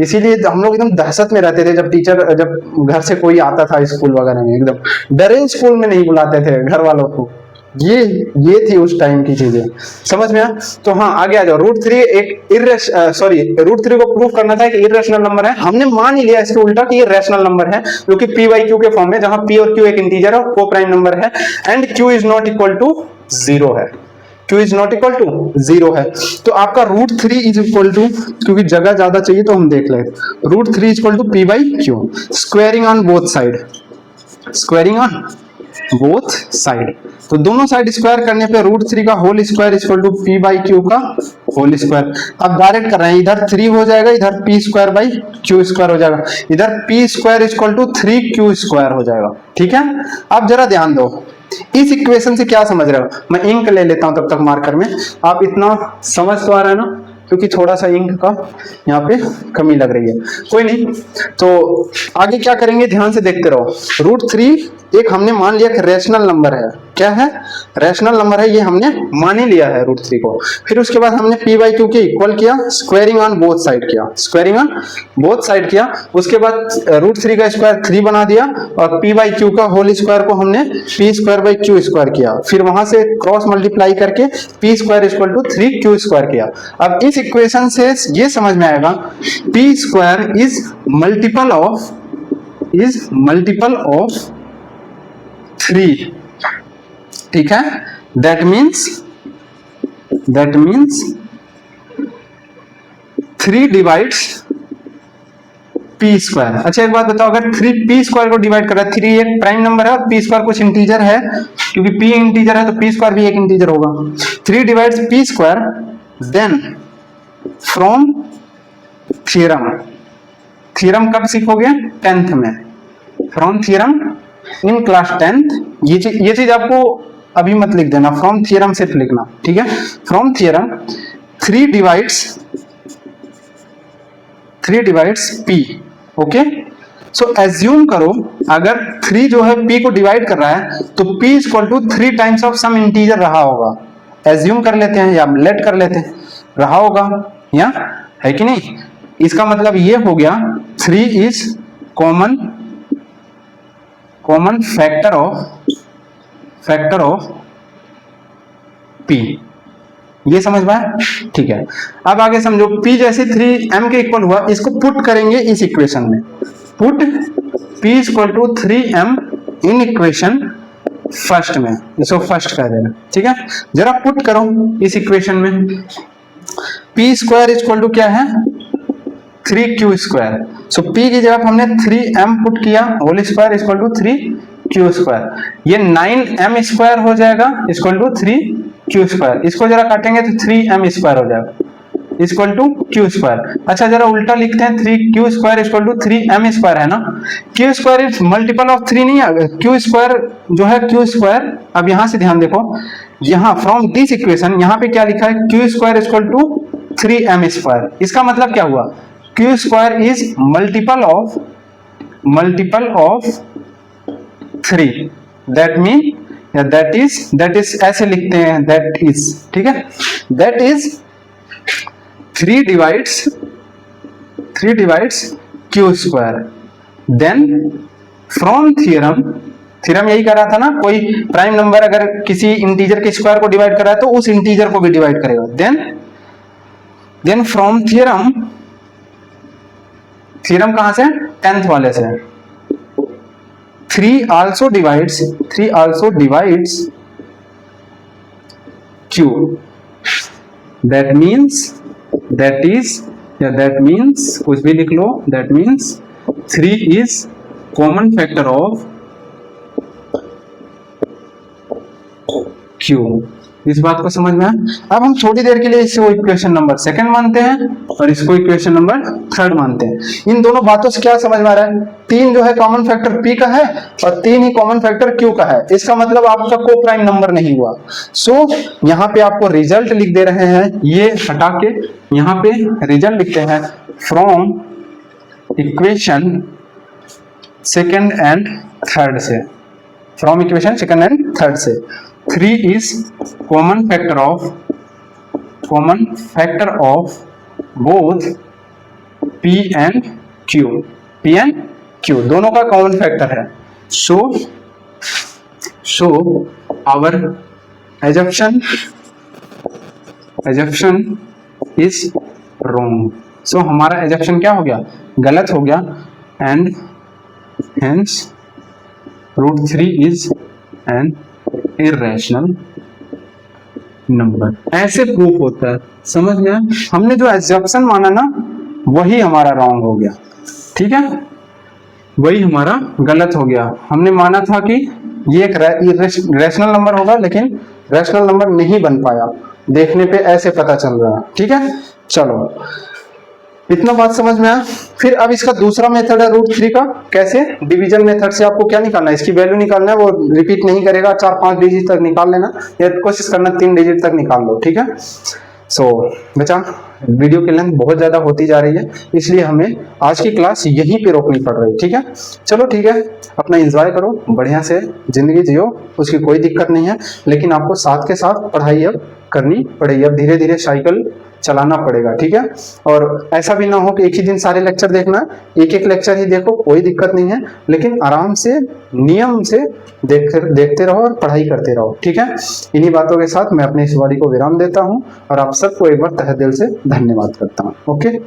[SPEAKER 1] इसीलिए हम लोग एकदम दहशत में रहते थे जब घर से कोई आता था स्कूल वगैरह में एकदम डरे स्कूल में नहीं बुलाते थे घर वालों को ये थी उस टाइम की चीजें समझ में तो हाँ आगे आ जाओ √3 एक √3 को प्रूफ करना था कि इरेशनल नंबर है हमने मान ही लिया इसके उल्टा कि ये रैशनल नंबर है जो कि p by q के फॉर्म में जहां p और q एक इंटीजर है को प्राइम नंबर है and q is not equal to 0 है Q is not equal to 0 है। तो आपका √3 इज इक्वल टू, क्योंकि जगह ज्यादा चाहिए तो हम देख ले, √3 is equal to P by Q, squaring on both side, squaring on both side. तो दोनों साइड स्क्वायर करने पे √3 का whole square equal to P by Q का होल स्क्वायर। अब डायरेक्ट कर रहे हैं, इधर 3 हो जाएगा, इधर P square by Q square हो जाएगा, इधर P square equal to 3Q square हो जाएगा। ठीक है, अब जरा ध्यान दो, इस इक्वेशन से क्या समझ रहे हो? मैं इंक ले लेता हूं तब तक मार्कर में, आप इतना समझ तो आ रहा है ना, क्योंकि थोड़ा सा इंक का यहाँ पे कमी लग रही है, कोई नहीं। तो आगे क्या करेंगे, ध्यान से देखते रहो। √3 एक हमने मान लिया कि रैशनल नंबर है, क्या है, रैशनल नंबर है, ये हमने मान ही लिया है √3 को। फिर उसके बाद हमने P बाई Q के इक्वल किया, स्क्वायरिंग ऑन बोथ साइड किया, स्क्वायरिंग ऑन बोथ साइड किया। उसके बाद √3 का स्क्वायर 3 बना दिया, और P बाई Q का होल स्क्वायर को हमने P square by Q square किया, फिर वहां से क्रॉस मल्टीप्लाई करके P square equal to 3Q square किया। अब इस इक्वेशन से ये समझ में आएगा, P square is multiple of 3, ठीक है, that means 3 divides P square. अच्छा एक बात बताओ, अगर 3 P स्क्वायर को डिवाइड कर रहा है, 3 एक प्राइम नंबर है और P स्क्वायर कुछ इंटीजर है, क्योंकि P इंटीजर है तो P स्क्वायर भी एक इंटीजर होगा, 3 divides P square, then from theorem कब सीखोगे, 10th में, from theorem in class 10th। ये चीज आपको अभी मत लिख देना, फ्रॉम थ्योरम सिर्फ लिखना, ठीक है। From theorem 3 divides P, okay. So assume करो, अगर 3 जो है P को डिवाइड कर रहा है तो P equal to 3 times of some integer रहा होगा, एज्यूम कर लेते हैं या लेट कर लेते हैं, रहा होगा या है कि नहीं। इसका मतलब ये हो गया 3 is common factor of P, ये समझ में आया, ठीक है। अब आगे समझो, P जैसे 3m के इक्वल हुआ, इसको पुट करेंगे इस इक्वेशन में, put P equal to 3m in equation first में, इसको फर्स्ट कह देना, ठीक है। जरा पुट करो इस इक्वेशन में, P स्क्वायर इक्वल टू क्या है, 3Q स्क्वायर। सो P की जगह हमने 3m पुट किया, whole square equal to 3Q square, ये 9m स्क्वायर हो जाएगा इक्वल टू 3Q स्क्वायर। इसको जरा काटेंगे तो 3m स्क्वायर हो जाएगा इक्वल टू Q स्क्वायर। अच्छा जरा उल्टा लिखते हैं, 3Q square equal to 3m square है ना, Q square is multiple of 3 नहीं है, Q स्क्वायर जो है Q स्क्वायर। अब यहां से ध्यान देखो, यहाँ फ्रॉम दिस इक्वेशन यहाँ पे क्या लिखा है, Q square equal to 3m square. इसका मतलब क्या हुआ, Q square is multiple of 3, that mean that is ऐसे लिखते हैं, दैट इज, ठीक है, that is 3 divides Q square. Then from theorem यही कर रहा था ना, कोई प्राइम नंबर अगर किसी इंटीजर के स्क्वायर को डिवाइड कर रहा है तो उस इंटीजर को भी डिवाइड करेगा। देन फ्रॉम थ्योरम कहां से, 10th वाले से, 3 also divides Q, that means कुछ भी लिख लो, that means 3 is common factor of Q। इस बात को समझ में आया। अब हम थोड़ी देर के लिए इसको इक्वेशन नंबर 2 मानते हैं और इसको इक्वेशन नंबर 3 मानते हैं। इन दोनों बातों से क्या समझ में आ रहा है, 3 जो है कॉमन फैक्टर P का है और 3 ही कॉमन फैक्टर Q का है, इसका मतलब आपका को प्राइम नंबर नहीं हुआ। सो यहाँ पे आपको रिजल्ट लिख दे रहे हैं, ये हटा के यहाँ पे रिजल्ट लिखते हैं, from equation 2nd and 3rd से, from equation 2nd and 3rd से 3 is common factor of both P and Q, दोनों का कॉमन फैक्टर है। so our assumption is wrong। so हमारा assumption क्या हो गया, गलत हो गया, and hence √3 is an irrational number. ऐसे प्रूफ होता है, समझ गया। हमने जो एग्जम्पशन माना ना वही हमारा रॉन्ग हो गया, ठीक है, वही हमारा गलत हो गया। हमने माना था कि ये एक रैशनल नंबर होगा, लेकिन रैशनल नंबर नहीं बन पाया, देखने पे ऐसे पता चल रहा है, ठीक है। चलो इतना बात समझ में आया। फिर अब इसका दूसरा मेथड है रूट 3 का। कैसे? डिवीजन मेथड से आपको क्या निकालना है, इसकी वैल्यू निकालना है, वो रिपीट नहीं करेगा, 4-5 डिजिट तक निकाल लेना, या कोशिश करना 3 डिजिट तक निकाल लो, ठीक है। सो बच्चा वीडियो की लेंथ बहुत ज्यादा होती जा रही है, इसलिए हमें आज की क्लास यहीं पे रोकनी पड़ रही है, ठीक है। चलो ठीक है, अपना एंजॉय करो, बढ़िया से जिंदगी जियो, उसकी कोई दिक्कत नहीं है, लेकिन आपको साथ के साथ पढ़ाई अब करनी पड़ेगी, अब धीरे धीरे साइकिल चलाना पड़ेगा, ठीक है। और ऐसा भी ना हो कि एक ही दिन सारे लेक्चर देखना है, एक एक लेक्चर ही देखो, कोई दिक्कत नहीं है, लेकिन आराम से नियम से देखते रहो और पढ़ाई करते रहो, ठीक है। इन्हीं बातों के साथ मैं अपने इस वाणी को विराम देता हूं और आप सबको एक बार तहे दिल से धन्यवाद करता हूं। ओके।